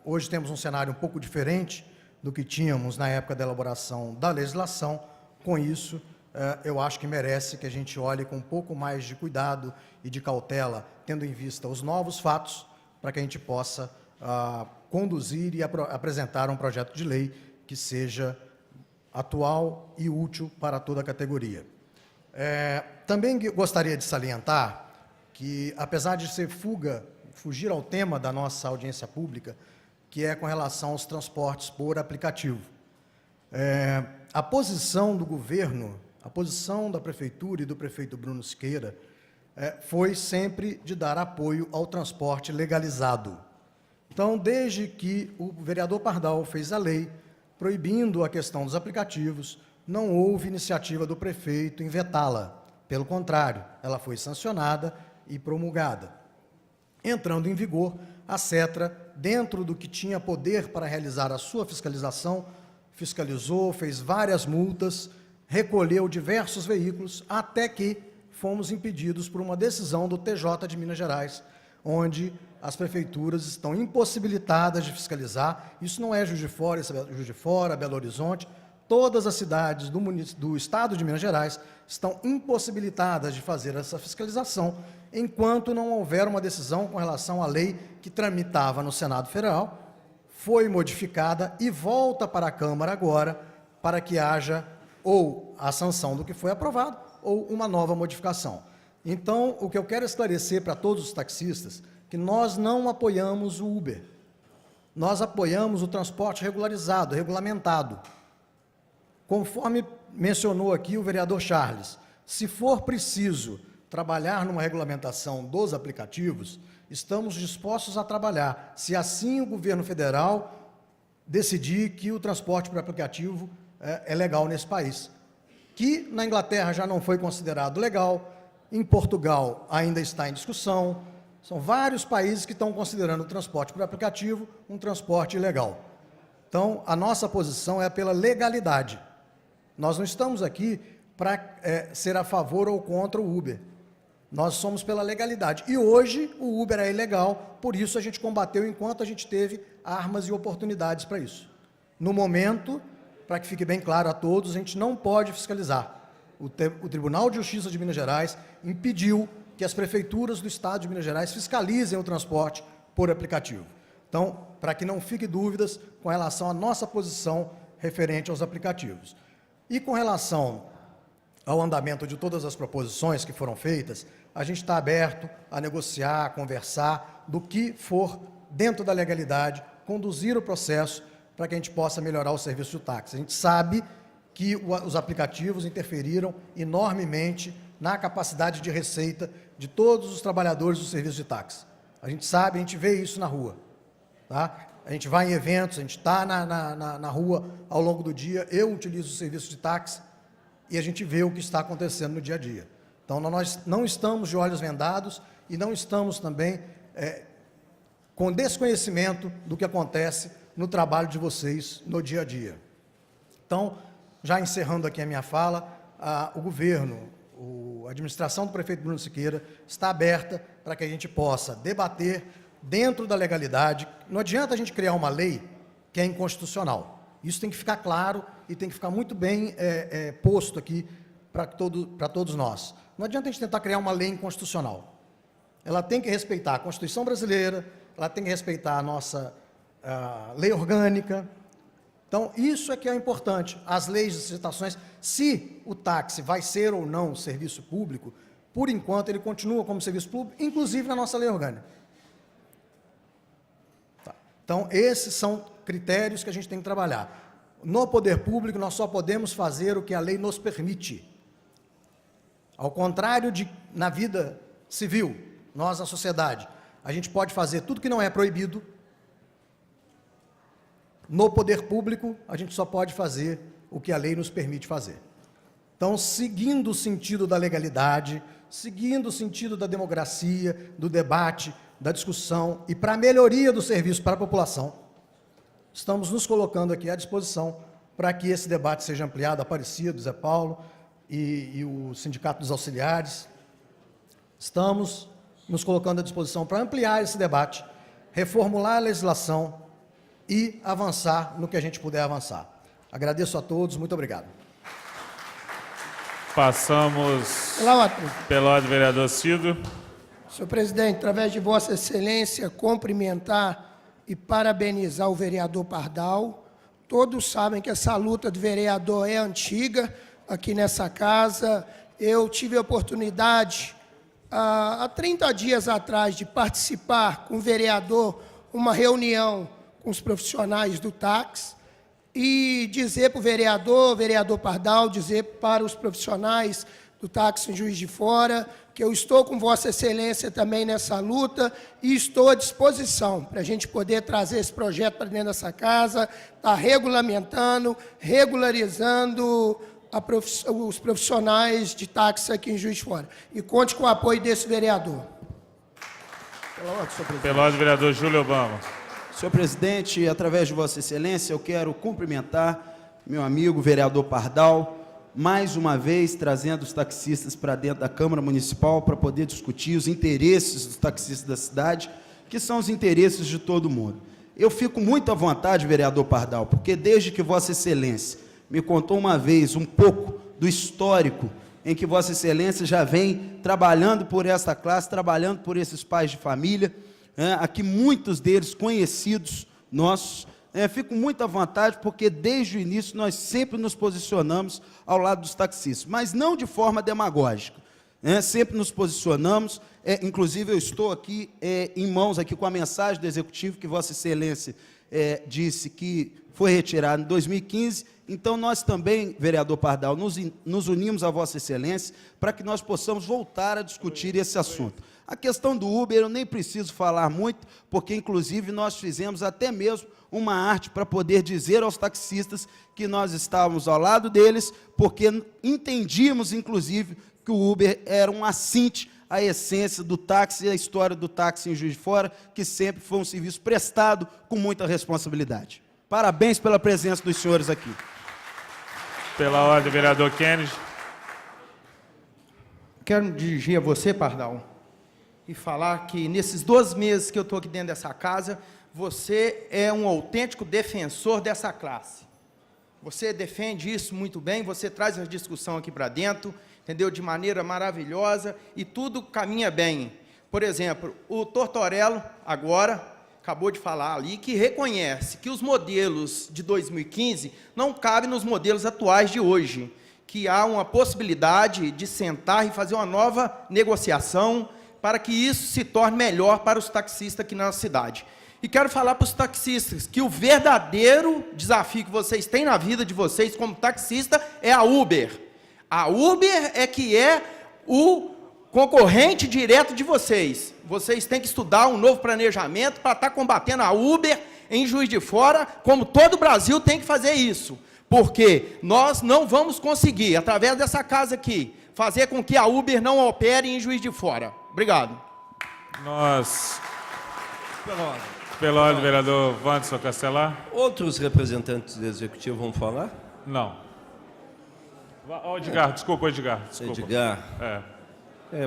hoje temos um cenário um pouco diferente do que tínhamos na época da elaboração da legislação. Com isso, eu acho que merece que a gente olhe com um pouco mais de cuidado e de cautela, tendo em vista os novos fatos, para que a gente possa conduzir e apresentar um projeto de lei que seja atual e útil para toda a categoria. Também gostaria de salientar que, apesar de ser fugir ao tema da nossa audiência pública, que é com relação aos transportes por aplicativo, a posição do governo, a posição da Prefeitura e do prefeito Bruno Siqueira foi sempre de dar apoio ao transporte legalizado. Então, desde que o vereador Pardal fez a lei proibindo a questão dos aplicativos, não houve iniciativa do prefeito em vetá-la. Pelo contrário, ela foi sancionada e promulgada. Entrando em vigor, a Cetra, dentro do que tinha poder para realizar a sua fiscalização, fiscalizou, fez várias multas, recolheu diversos veículos, até que fomos impedidos por uma decisão do TJ de Minas Gerais, onde as prefeituras estão impossibilitadas de fiscalizar. Isso não é Juiz de Fora, isso é Juiz de Fora, Belo Horizonte. Todas as cidades do estado de Minas Gerais estão impossibilitadas de fazer essa fiscalização, enquanto não houver uma decisão com relação à lei que tramitava no Senado Federal, foi modificada e volta para a Câmara agora, para que haja ou a sanção do que foi aprovado, ou uma nova modificação. Então, o que eu quero esclarecer para todos os taxistas, que nós não apoiamos o Uber. Nós apoiamos o transporte regularizado, regulamentado. Conforme mencionou aqui o vereador Charles, se for preciso trabalhar numa regulamentação dos aplicativos, estamos dispostos a trabalhar, se assim o governo federal decidir que o transporte por aplicativo é legal nesse país. Que na Inglaterra já não foi considerado legal, em Portugal ainda está em discussão, são vários países que estão considerando o transporte por aplicativo um transporte ilegal. Então, a nossa posição é pela legalidade. Nós não estamos aqui para ser a favor ou contra o Uber. Nós somos pela legalidade. E hoje o Uber é ilegal, por isso a gente combateu enquanto a gente teve armas e oportunidades para isso. No momento, para que fique bem claro a todos, a gente não pode fiscalizar. O Tribunal de Justiça de Minas Gerais impediu que as prefeituras do estado de Minas Gerais fiscalizem o transporte por aplicativo. Então, para que não fique dúvidas com relação à nossa posição referente aos aplicativos. E com relação ao andamento de todas as proposições que foram feitas, a gente está aberto a negociar, a conversar do que for dentro da legalidade, conduzir o processo para que a gente possa melhorar o serviço de táxi. A gente sabe que os aplicativos interferiram enormemente na capacidade de receita de todos os trabalhadores do serviço de táxi. A gente sabe, a gente vê isso na rua. Tá? A gente vai em eventos, a gente está na rua ao longo do dia, eu utilizo o serviço de táxi e a gente vê o que está acontecendo no dia a dia. Então, nós não estamos de olhos vendados e não estamos também com desconhecimento do que acontece no trabalho de vocês no dia a dia. Então, já encerrando aqui a minha fala, o governo, a administração do prefeito Bruno Siqueira está aberta para que a gente possa debater dentro da legalidade. Não adianta a gente criar uma lei que é inconstitucional. Isso tem que ficar claro e tem que ficar muito bem posto aqui para todos nós. Não adianta a gente tentar criar uma lei inconstitucional. Ela tem que respeitar a Constituição brasileira, ela tem que respeitar a nossa lei orgânica. Então, isso é que é importante. As leis de licitações, se o táxi vai ser ou não serviço público, por enquanto ele continua como serviço público, inclusive na nossa lei orgânica. Tá. Então, esses são critérios que a gente tem que trabalhar. No poder público, nós só podemos fazer o que a lei nos permite. Ao contrário de na vida civil, nós, na sociedade, a gente pode fazer tudo que não é proibido. No poder público, a gente só pode fazer o que a lei nos permite fazer. Então, seguindo o sentido da legalidade, seguindo o sentido da democracia, do debate, da discussão e para a melhoria do serviço para a população, estamos nos colocando aqui à disposição para que esse debate seja ampliado. Aparecido, Zé Paulo e o Sindicato dos Auxiliares. Estamos nos colocando à disposição para ampliar esse debate, reformular a legislação e avançar no que a gente puder avançar. Agradeço a todos, muito obrigado. Passamos pela ordem do vereador Cido. Senhor presidente, através de Vossa Excelência, cumprimentar e parabenizar o vereador Pardal Todos sabem que essa luta do vereador é antiga aqui nessa casa. Eu tive a oportunidade, há 30 dias atrás, de participar com o vereador, uma reunião com os profissionais do táxi, e dizer para o vereador Pardal, dizer para os profissionais do táxi em Juiz de Fora, que eu estou com Vossa Excelência também nessa luta e estou à disposição para a gente poder trazer esse projeto para dentro dessa casa, estar regulamentando, regularizando os profissionais de táxi aqui em Juiz de Fora. E conte com o apoio desse vereador. Pela ordem, vereador Júlio Obama. Senhor presidente, através de Vossa Excelência, eu quero cumprimentar meu amigo vereador Pardal, mais uma vez trazendo os taxistas para dentro da Câmara Municipal para poder discutir os interesses dos taxistas da cidade, que são os interesses de todo mundo. Eu fico muito à vontade, vereador Pardal, porque desde que Vossa Excelência me contou uma vez um pouco do histórico em que Vossa Excelência já vem trabalhando por esta classe, trabalhando por esses pais de família, aqui muitos deles conhecidos nossos, fico muito à vontade, porque desde o início nós sempre nos posicionamos ao lado dos taxistas, mas não de forma demagógica, sempre nos posicionamos, inclusive eu estou aqui em mãos aqui com a mensagem do Executivo que Vossa Excelência disse que foi retirada em 2015, então nós também, vereador Pardal, nos unimos a Vossa Excelência para que nós possamos voltar a discutir esse assunto. A questão do Uber eu nem preciso falar muito, porque inclusive nós fizemos até mesmo uma arte para poder dizer aos taxistas que nós estávamos ao lado deles, porque entendíamos inclusive que o Uber era um assinte à essência do táxi e à história do táxi em Juiz de Fora, que sempre foi um serviço prestado com muita responsabilidade. Parabéns pela presença dos senhores aqui. Pela ordem, vereador Kennedy. Quero me dirigir a você, Pardal, e falar que nesses 12 meses que eu estou aqui dentro dessa casa, você é um autêntico defensor dessa classe. Você defende isso muito bem, você traz a discussão aqui para dentro, entendeu? De maneira maravilhosa, e tudo caminha bem. Por exemplo, o Tortorello, agora, acabou de falar ali, que reconhece que os modelos de 2015 não cabem nos modelos atuais de hoje, que há uma possibilidade de sentar e fazer uma nova negociação para que isso se torne melhor para os taxistas aqui na cidade. E quero falar para os taxistas que o verdadeiro desafio que vocês têm na vida de vocês como taxista é a Uber. A Uber é que é o concorrente direto de vocês. Vocês têm que estudar um novo planejamento para estar combatendo a Uber em Juiz de Fora, como todo o Brasil tem que fazer isso. Porque nós não vamos conseguir, através dessa casa aqui, fazer com que a Uber não opere em Juiz de Fora. Obrigado. Pela ordem, vereador Wanderson Castelar. Outros representantes do Executivo vão falar? Não. Edgar, desculpa, Edgar. Desculpa. Edgar.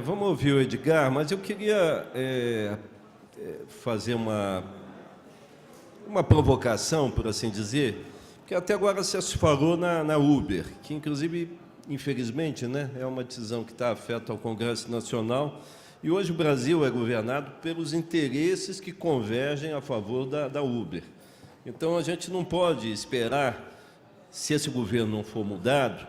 Vamos ouvir o Edgar, mas eu queria fazer uma provocação, por assim dizer, que até agora se falou na Uber, que inclusive, infelizmente, né, é uma decisão que está afeta ao Congresso Nacional, e hoje o Brasil é governado pelos interesses que convergem a favor da Uber. Então, a gente não pode esperar, se esse governo não for mudado,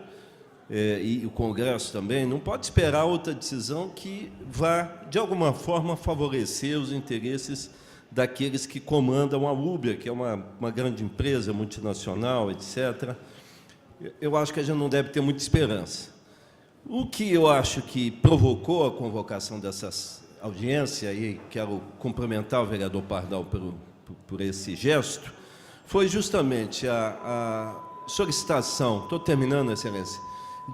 e o Congresso também, não pode esperar outra decisão que vá, de alguma forma, favorecer os interesses daqueles que comandam a Uber, que é uma grande empresa multinacional, etc. Eu acho que a gente não deve ter muita esperança. O que eu acho que provocou a convocação dessas audiências, e quero cumprimentar o vereador Pardal por esse gesto, foi justamente a solicitação, estou terminando, Excelência,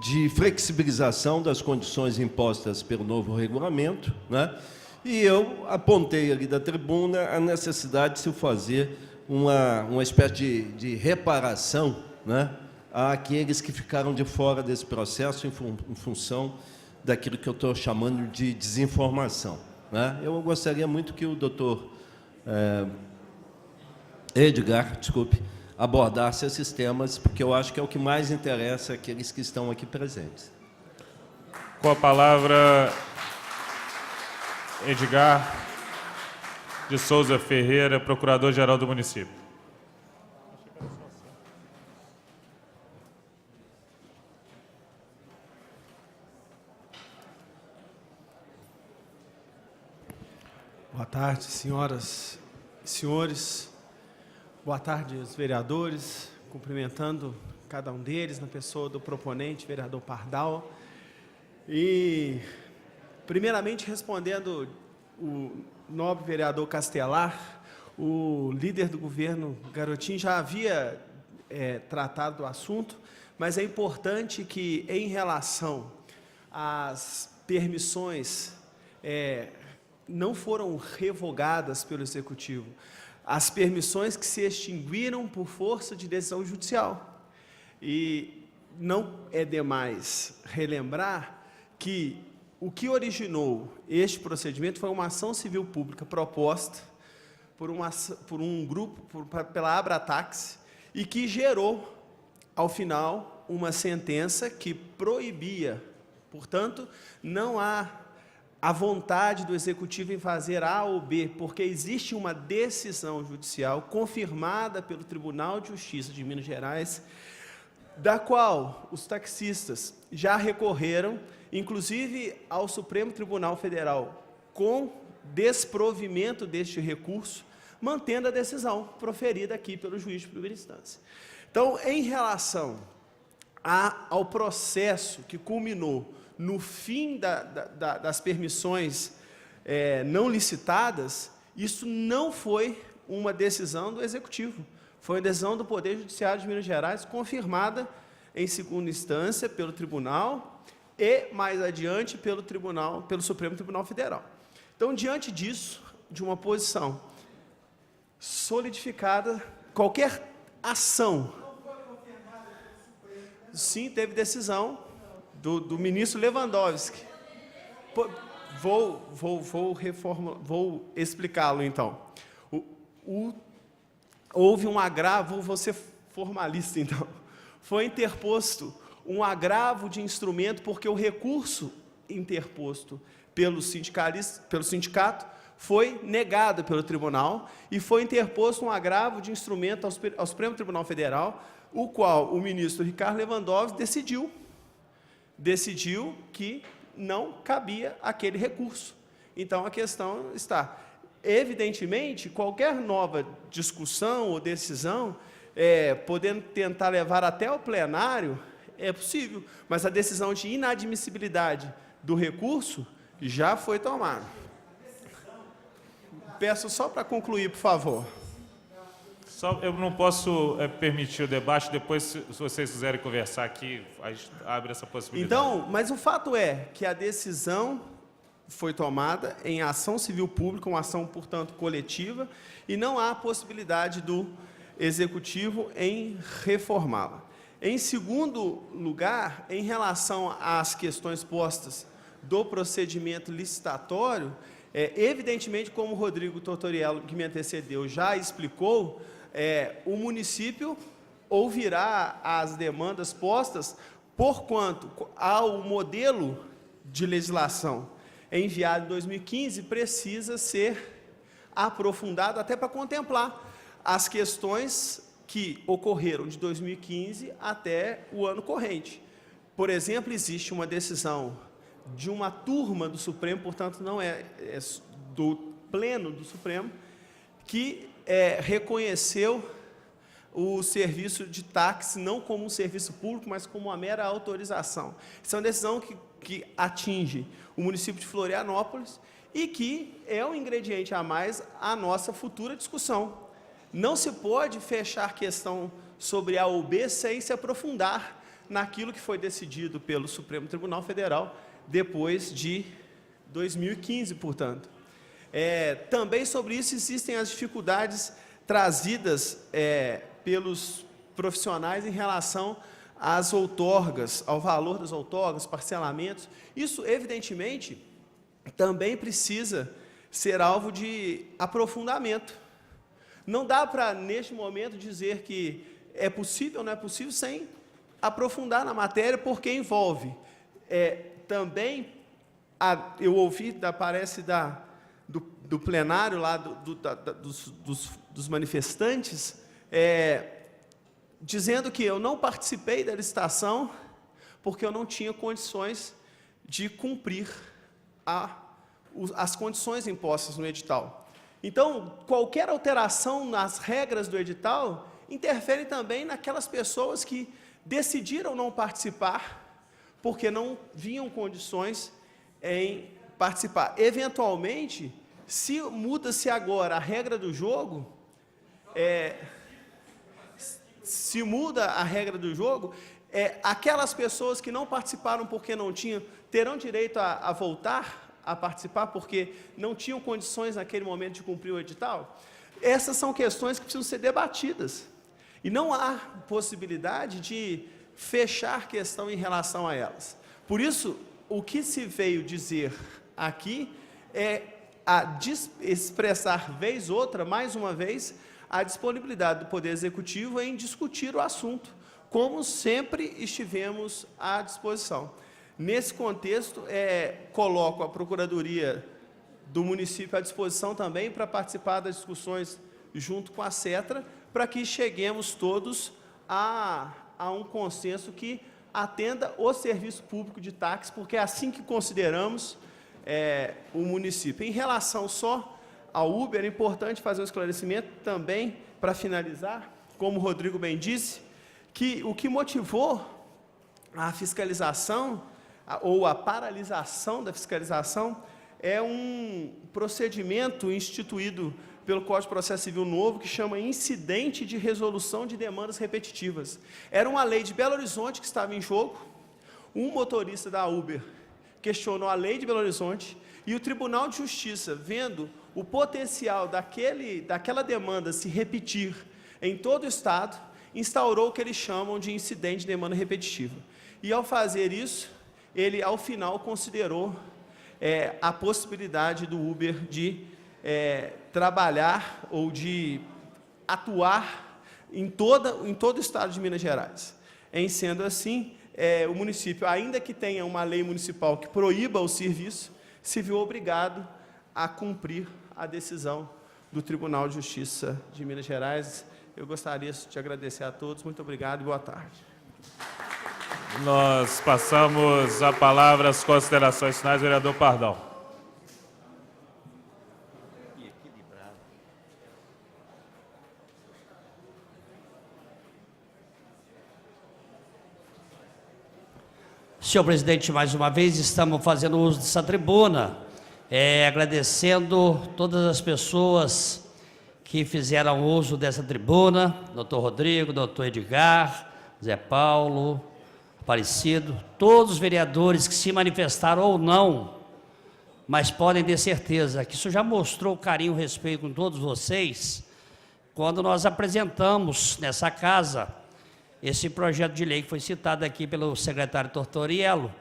de flexibilização das condições impostas pelo novo regulamento, né? E eu apontei ali da tribuna a necessidade de se fazer uma espécie de reparação, né, àqueles que ficaram de fora desse processo em função daquilo que eu estou chamando de desinformação, né? Eu gostaria muito que o doutor Edgar, abordasse esses temas, porque eu acho que é o que mais interessa àqueles que estão aqui presentes. Com a palavra, Edgar de Souza Ferreira, Procurador-Geral do Município. Boa tarde, senhoras e senhores. Boa tarde aos vereadores, cumprimentando cada um deles na pessoa do proponente, vereador Pardal. E, primeiramente, respondendo o nobre vereador Castelar, o líder do governo Garotinho já havia tratado do assunto, mas é importante que, em relação às permissões, não foram revogadas pelo Executivo. As permissões que se extinguiram por força de decisão judicial. E não é demais relembrar que o que originou este procedimento foi uma ação civil pública proposta por um grupo, pela Abratax, e que gerou, ao final, uma sentença que proibia. Portanto, não há a vontade do Executivo em fazer A ou B, porque existe uma decisão judicial confirmada pelo Tribunal de Justiça de Minas Gerais, da qual os taxistas já recorreram, inclusive ao Supremo Tribunal Federal, com desprovimento deste recurso, mantendo a decisão proferida aqui pelo juiz de primeira instância. Então, em relação ao processo que culminou no fim das permissões não licitadas, isso não foi uma decisão do Executivo, foi uma decisão do Poder Judiciário de Minas Gerais, confirmada em segunda instância pelo Tribunal e, mais adiante, pelo Supremo Tribunal Federal. Então, diante disso, de uma posição solidificada, qualquer ação... Sim, teve decisão do ministro Lewandowski. Vou explicá-lo, então. Houve um agravo, vou ser formalista, então. Foi interposto um agravo de instrumento, porque o recurso interposto pelo sindicato foi negado pelo tribunal, e foi interposto um agravo de instrumento ao Supremo Tribunal Federal, o qual o ministro Ricardo Lewandowski decidiu que não cabia aquele recurso. Então, a questão está... Evidentemente, qualquer nova discussão ou decisão, podendo tentar levar até o plenário, é possível, mas a decisão de inadmissibilidade do recurso já foi tomada. Peço só para concluir, por favor. Eu não posso permitir o debate, depois, se vocês quiserem conversar aqui, a gente abre essa possibilidade. Então, mas o fato é que a decisão foi tomada em ação civil pública, uma ação, portanto, coletiva, e não há possibilidade do Executivo em reformá-la. Em segundo lugar, em relação às questões postas do procedimento licitatório, evidentemente, como o Rodrigo Tortoriello, que me antecedeu, já explicou, o município ouvirá as demandas postas, porquanto ao modelo de legislação enviado em 2015 precisa ser aprofundado até para contemplar as questões que ocorreram de 2015 até o ano corrente. Por exemplo, existe uma decisão de uma turma do Supremo, portanto, não é do Pleno do Supremo, que reconheceu o serviço de táxi não como um serviço público, mas como uma mera autorização. Essa é uma decisão que atinge o município de Florianópolis e que é um ingrediente a mais à nossa futura discussão. Não se pode fechar questão sobre A ou B sem se aprofundar naquilo que foi decidido pelo Supremo Tribunal Federal depois de 2015, portanto. Também sobre isso existem as dificuldades trazidas pelos profissionais em relação às outorgas, ao valor das outorgas, parcelamentos. Isso, evidentemente, também precisa ser alvo de aprofundamento. Não dá para, neste momento, dizer que é possível ou não é possível sem aprofundar na matéria, porque envolve também, eu ouvi, parece, do plenário lá dos manifestantes, dizendo que eu não participei da licitação porque eu não tinha condições de cumprir as condições impostas no edital. Então, qualquer alteração nas regras do edital interfere também naquelas pessoas que decidiram não participar, porque não vinham condições em participar. Eventualmente, se muda-se agora a regra do jogo, aquelas pessoas que não participaram porque não tinham, terão direito a voltar a participar porque não tinham condições naquele momento de cumprir o edital? Essas são questões que precisam ser debatidas. E não há possibilidade de fechar questão em relação a elas. Por isso, o que se veio dizer aqui é expressar vez outra, mais uma vez, a disponibilidade do Poder Executivo em discutir o assunto, como sempre estivemos à disposição. Nesse contexto, coloco a Procuradoria do município à disposição também para participar das discussões junto com a CETRA, para que cheguemos todos a um consenso que atenda o serviço público de táxi, porque é assim que consideramos o município. Em relação só ao Uber, é importante fazer um esclarecimento também, para finalizar, como o Rodrigo bem disse, que o que motivou a fiscalização, ou a paralisação da fiscalização, é um procedimento instituído pelo Código de Processo Civil novo, que chama incidente de resolução de demandas repetitivas. Era uma lei de Belo Horizonte que estava em jogo, um motorista da Uber questionou a lei de Belo Horizonte, e o Tribunal de Justiça, vendo o potencial daquela demanda se repetir em todo o Estado, instaurou o que eles chamam de incidente de demanda repetitiva. E, ao fazer isso, ele, ao final, considerou a possibilidade do Uber de trabalhar ou de atuar em todo o Estado de Minas Gerais. Em sendo assim, o município, ainda que tenha uma lei municipal que proíba o serviço, se viu obrigado a cumprir a decisão do Tribunal de Justiça de Minas Gerais. Eu gostaria de agradecer a todos. Muito obrigado e boa tarde. Nós passamos a palavra às considerações finais, vereador Pardal. Senhor presidente, mais uma vez estamos fazendo uso dessa tribuna, agradecendo todas as pessoas que fizeram uso dessa tribuna, doutor Rodrigo, doutor Edgar, Zé Paulo, Aparecido, todos os vereadores que se manifestaram ou não, mas podem ter certeza que isso já mostrou carinho e respeito com todos vocês, quando nós apresentamos nessa casa esse projeto de lei que foi citado aqui pelo secretário Tortoriello,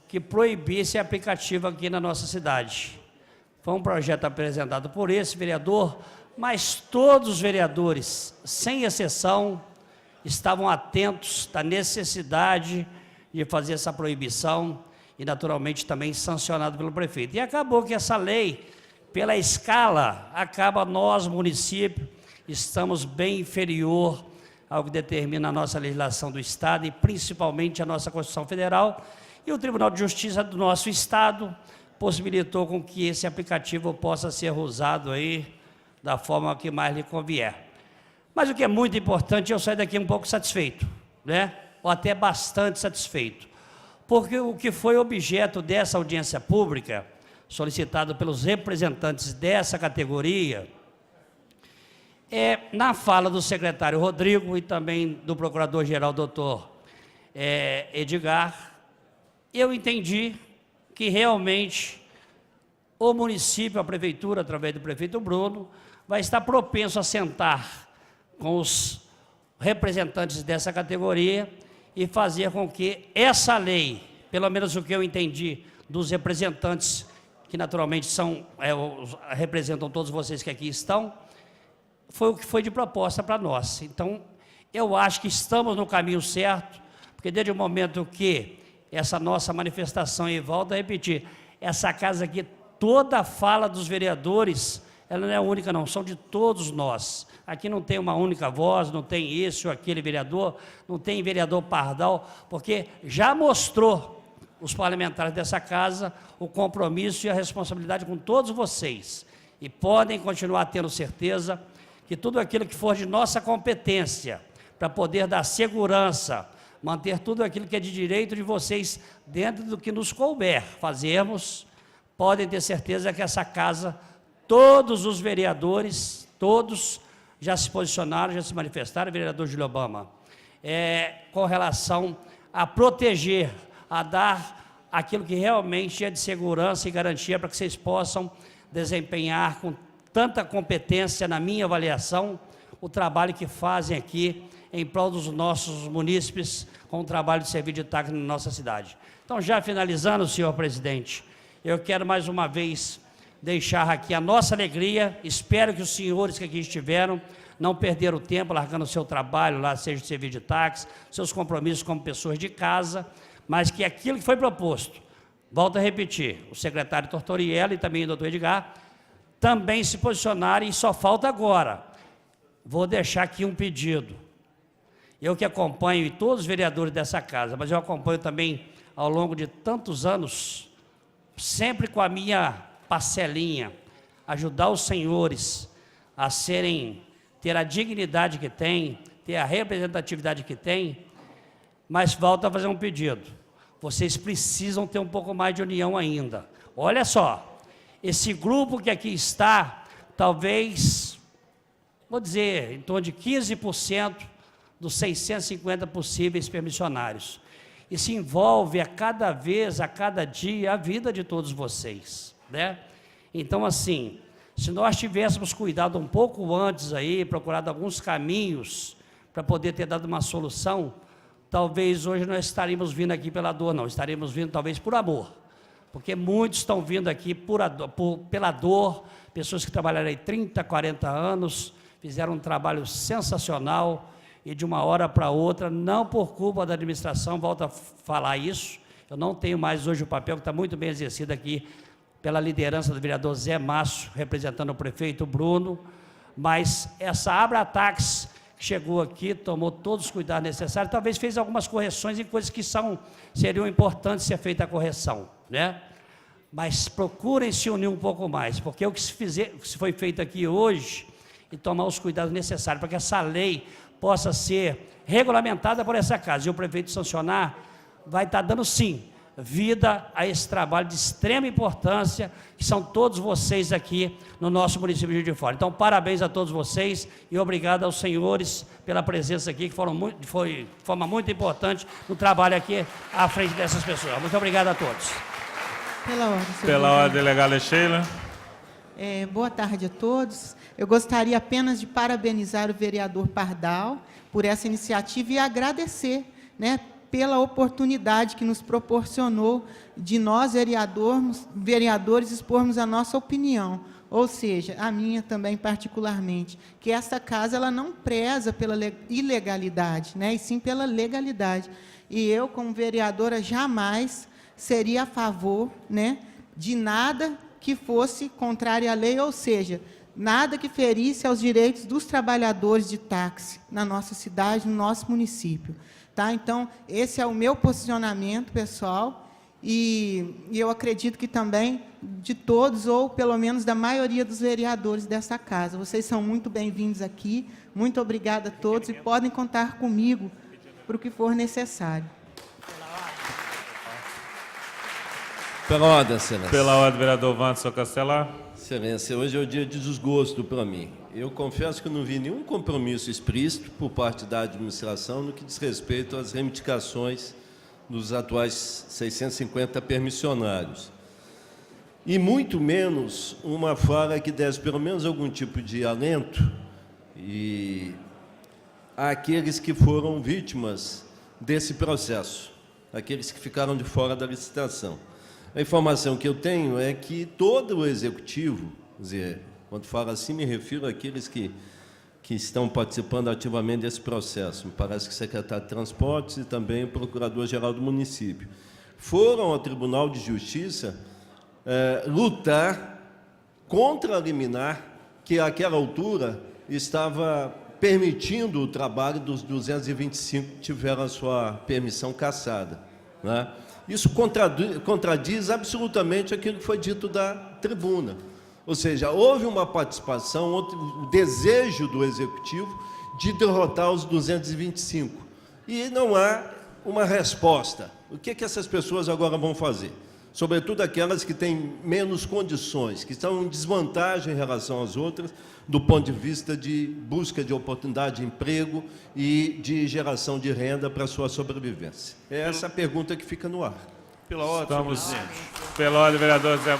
que proibia esse aplicativo aqui na nossa cidade. Foi um projeto apresentado por esse vereador, mas todos os vereadores, sem exceção, estavam atentos da necessidade de fazer essa proibição e, naturalmente, também sancionado pelo prefeito. E acabou que essa lei, pela escala, acaba nós, município, estamos bem inferior ao que determina a nossa legislação do Estado e, principalmente, a nossa Constituição Federal. E o Tribunal de Justiça do nosso Estado possibilitou com que esse aplicativo possa ser usado aí da forma que mais lhe convier. Mas o que é muito importante, eu saio daqui um pouco satisfeito, né? Ou até bastante satisfeito, porque o que foi objeto dessa audiência pública, solicitado pelos representantes dessa categoria, na fala do secretário Rodrigo e também do procurador-geral, doutor Edgar, eu entendi que realmente o município, a prefeitura, através do prefeito Bruno, vai estar propenso a sentar com os representantes dessa categoria e fazer com que essa lei, pelo menos o que eu entendi dos representantes, que naturalmente representam todos vocês que aqui estão, foi o que foi de proposta para nós. Então, eu acho que estamos no caminho certo, porque desde o momento que essa nossa manifestação, e volto a repetir, essa casa aqui, toda a fala dos vereadores, ela não é única não, são de todos nós. Aqui não tem uma única voz, não tem esse ou aquele vereador, não tem vereador Pardal, porque já mostrou os parlamentares dessa casa, o compromisso e a responsabilidade com todos vocês. E podem continuar tendo certeza que tudo aquilo que for de nossa competência, para poder dar segurança, manter tudo aquilo que é de direito de vocês dentro do que nos couber fazermos, podem ter certeza que essa casa, todos os vereadores, todos já se posicionaram, já se manifestaram, vereador Júlio Obama, com relação a proteger, a dar aquilo que realmente é de segurança e garantia para que vocês possam desempenhar com tanta competência, na minha avaliação, o trabalho que fazem aqui em prol dos nossos munícipes com o trabalho de serviço de táxi na nossa cidade. Então, já finalizando, senhor presidente, eu quero mais uma vez deixar aqui a nossa alegria, espero que os senhores que aqui estiveram não perderam tempo largando o seu trabalho lá, seja de serviço de táxi, seus compromissos como pessoas de casa, mas que aquilo que foi proposto, volto a repetir, o secretário Tortoriello e também o doutor Edgar, também se posicionarem, e só falta agora. Vou deixar aqui um pedido. Eu que acompanho, e todos os vereadores dessa casa, mas eu acompanho também ao longo de tantos anos, sempre com a minha parcelinha, ajudar os senhores a ter a dignidade que têm, ter a representatividade que têm, mas volto a fazer um pedido. Vocês precisam ter um pouco mais de união ainda. Olha só, esse grupo que aqui está, talvez, vou dizer, em torno de 15% dos 650 possíveis permissionários. Isso envolve a cada vez, a cada dia, a vida de todos vocês, né? Então, assim, se nós tivéssemos cuidado um pouco antes aí, procurado alguns caminhos para poder ter dado uma solução, talvez hoje não estaríamos vindo aqui pela dor, não, estaremos vindo talvez por amor, porque muitos estão vindo aqui pela dor, pessoas que trabalharam aí 30, 40 anos, fizeram um trabalho sensacional, e de uma hora para outra, não por culpa da administração, volto a falar isso, eu não tenho mais hoje o papel que está muito bem exercido aqui pela liderança do vereador Zé Márcio, representando o prefeito Bruno, mas essa Abratax que chegou aqui, tomou todos os cuidados necessários, talvez fez algumas correções em coisas que seriam importantes ser feita a correção, né? Mas procurem se unir um pouco mais, porque o que se foi feito aqui hoje, e tomar os cuidados necessários para que essa lei possa ser regulamentada por essa casa, e o prefeito sancionar, vai estar dando sim vida a esse trabalho de extrema importância, que são todos vocês aqui no nosso município de Juiz de Fora. Então, parabéns a todos vocês e obrigado aos senhores pela presença aqui, que foi de forma muito importante no trabalho aqui à frente dessas pessoas. Muito obrigado a todos. Pela ordem, delegada Sheila. Boa tarde a todos. Eu gostaria apenas de parabenizar o vereador Pardal por essa iniciativa e agradecer, né, pela oportunidade que nos proporcionou de nós, vereadores, expormos a nossa opinião, ou seja, a minha também particularmente, que esta casa ela não preza pela ilegalidade, né, e sim pela legalidade. E eu, como vereadora, jamais seria a favor, né, de nada que fosse contrário à lei, ou seja, nada que ferisse aos direitos dos trabalhadores de táxi na nossa cidade, no nosso município. Tá? Então, esse é o meu posicionamento pessoal e eu acredito que também de todos, ou pelo menos da maioria dos vereadores dessa casa. Vocês são muito bem-vindos aqui, muito obrigada a todos e podem contar comigo para o que for necessário. Pela ordem, excelência. Pela ordem, vereador Wanderson Castelar. Excelência, hoje é o dia de desgosto para mim. Eu confesso que não vi nenhum compromisso explícito por parte da administração no que diz respeito às reivindicações dos atuais 650 permissionários. E muito menos uma fala que desse pelo menos algum tipo de alento àqueles que foram vítimas desse processo, aqueles que ficaram de fora da licitação. A informação que eu tenho é que todo o executivo, quer dizer, quando falo assim, me refiro àqueles que estão participando ativamente desse processo. Me parece que o secretário de Transportes e também o procurador-geral do município foram ao Tribunal de Justiça lutar contra a liminar que, àquela altura, estava permitindo o trabalho dos 225 que tiveram a sua permissão cassada, né? Isso contradiz absolutamente aquilo que foi dito da tribuna. Ou seja, houve uma participação, o desejo do Executivo de derrotar os 225. E não há uma resposta. O que essas pessoas agora vão fazer? Sobretudo aquelas que têm menos condições, que estão em desvantagem em relação às outras, do ponto de vista de busca de oportunidade de emprego e de geração de renda para a sua sobrevivência. É essa a pergunta que fica no ar. Pela ordem, senhor presidente. Pela ordem, vereador Zé.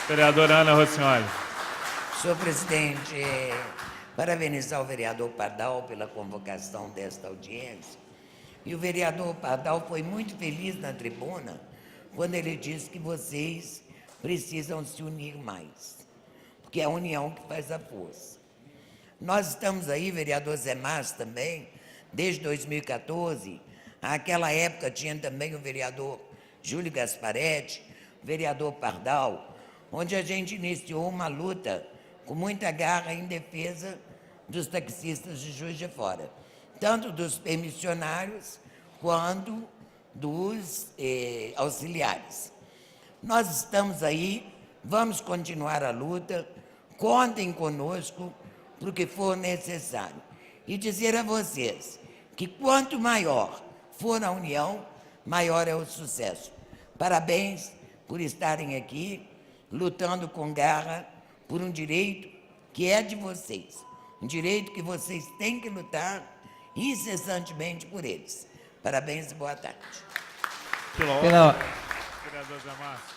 Vereadora Ana Rossignoli. Senhor presidente, parabenizar o vereador Pardal pela convocação desta audiência. E o vereador Pardal foi muito feliz na tribuna quando ele disse que vocês precisam se unir mais, porque é a união que faz a força. Nós estamos aí, vereador Zé Márcio também, desde 2014, naquela época tinha também o vereador Júlio Gasparetti, o vereador Pardal, onde a gente iniciou uma luta com muita garra em defesa dos taxistas de Juiz de Fora, tanto dos permissionários quanto dos auxiliares. Nós estamos aí, vamos continuar a luta, contem conosco para o que for necessário. E dizer a vocês que quanto maior for a união, maior é o sucesso. Parabéns por estarem aqui, lutando com garra por um direito que é de vocês, um direito que vocês têm que lutar incessantemente por eles. Parabéns e boa tarde. Vereador Zé Márcio.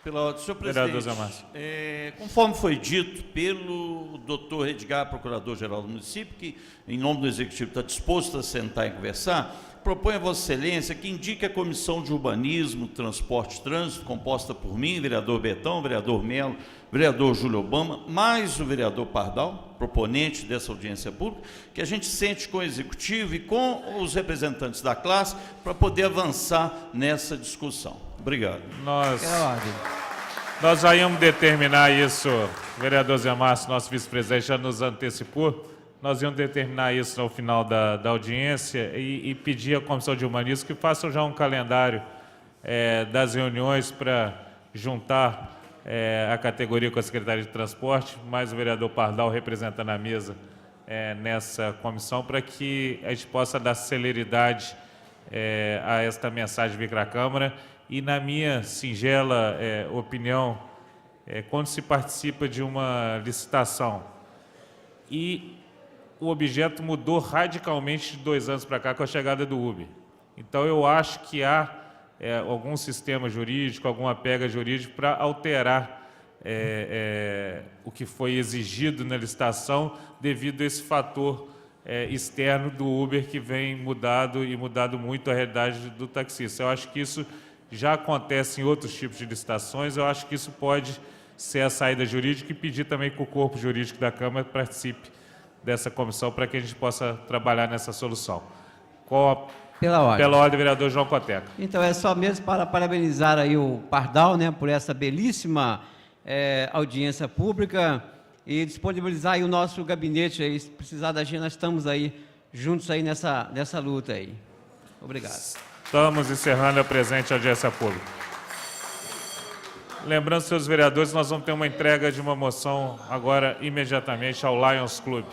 Pela ordem, senhor presidente, conforme foi dito pelo doutor Edgar, procurador-geral do município, que, em nome do Executivo, está disposto a sentar e conversar, propõe a Vossa Excelência que indique a Comissão de Urbanismo, Transporte e Trânsito, composta por mim, vereador Betão, vereador Melo, vereador Júlio Obama, mais o vereador Pardal, proponente dessa audiência pública, que a gente sente com o Executivo e com os representantes da classe para poder avançar nessa discussão. Obrigado. Nós já íamos determinar isso, o vereador Zé Márcio, nosso vice-presidente, já nos antecipou. Nós íamos determinar isso no final da audiência e pedir à Comissão de Urbanismo que façam já um calendário das reuniões para juntar a categoria com a Secretaria de Transporte, mais o vereador Pardal representando a mesa nessa comissão, para que a gente possa dar celeridade a esta mensagem vir para a Câmara. E, na minha singela opinião, quando se participa de uma licitação e o objeto mudou radicalmente de 2 anos para cá com a chegada do Uber. Então, eu acho que há algum sistema jurídico, alguma pega jurídica para alterar o que foi exigido na licitação devido a esse fator externo do Uber que vem mudado muito a realidade do taxista. Eu acho que isso já acontece em outros tipos de licitações, eu acho que isso pode ser a saída jurídica e pedir também que o corpo jurídico da Câmara participe dessa comissão para que a gente possa trabalhar nessa solução. Pela ordem, vereador João Coteca. Então, é só mesmo para parabenizar aí o Pardal, né, por essa belíssima audiência pública e disponibilizar aí o nosso gabinete aí, se precisar da gente, nós estamos aí juntos aí nessa luta aí. Obrigado. Estamos encerrando a presente audiência pública. Lembrando, senhores vereadores, nós vamos ter uma entrega de uma moção agora, imediatamente, ao Lions Club.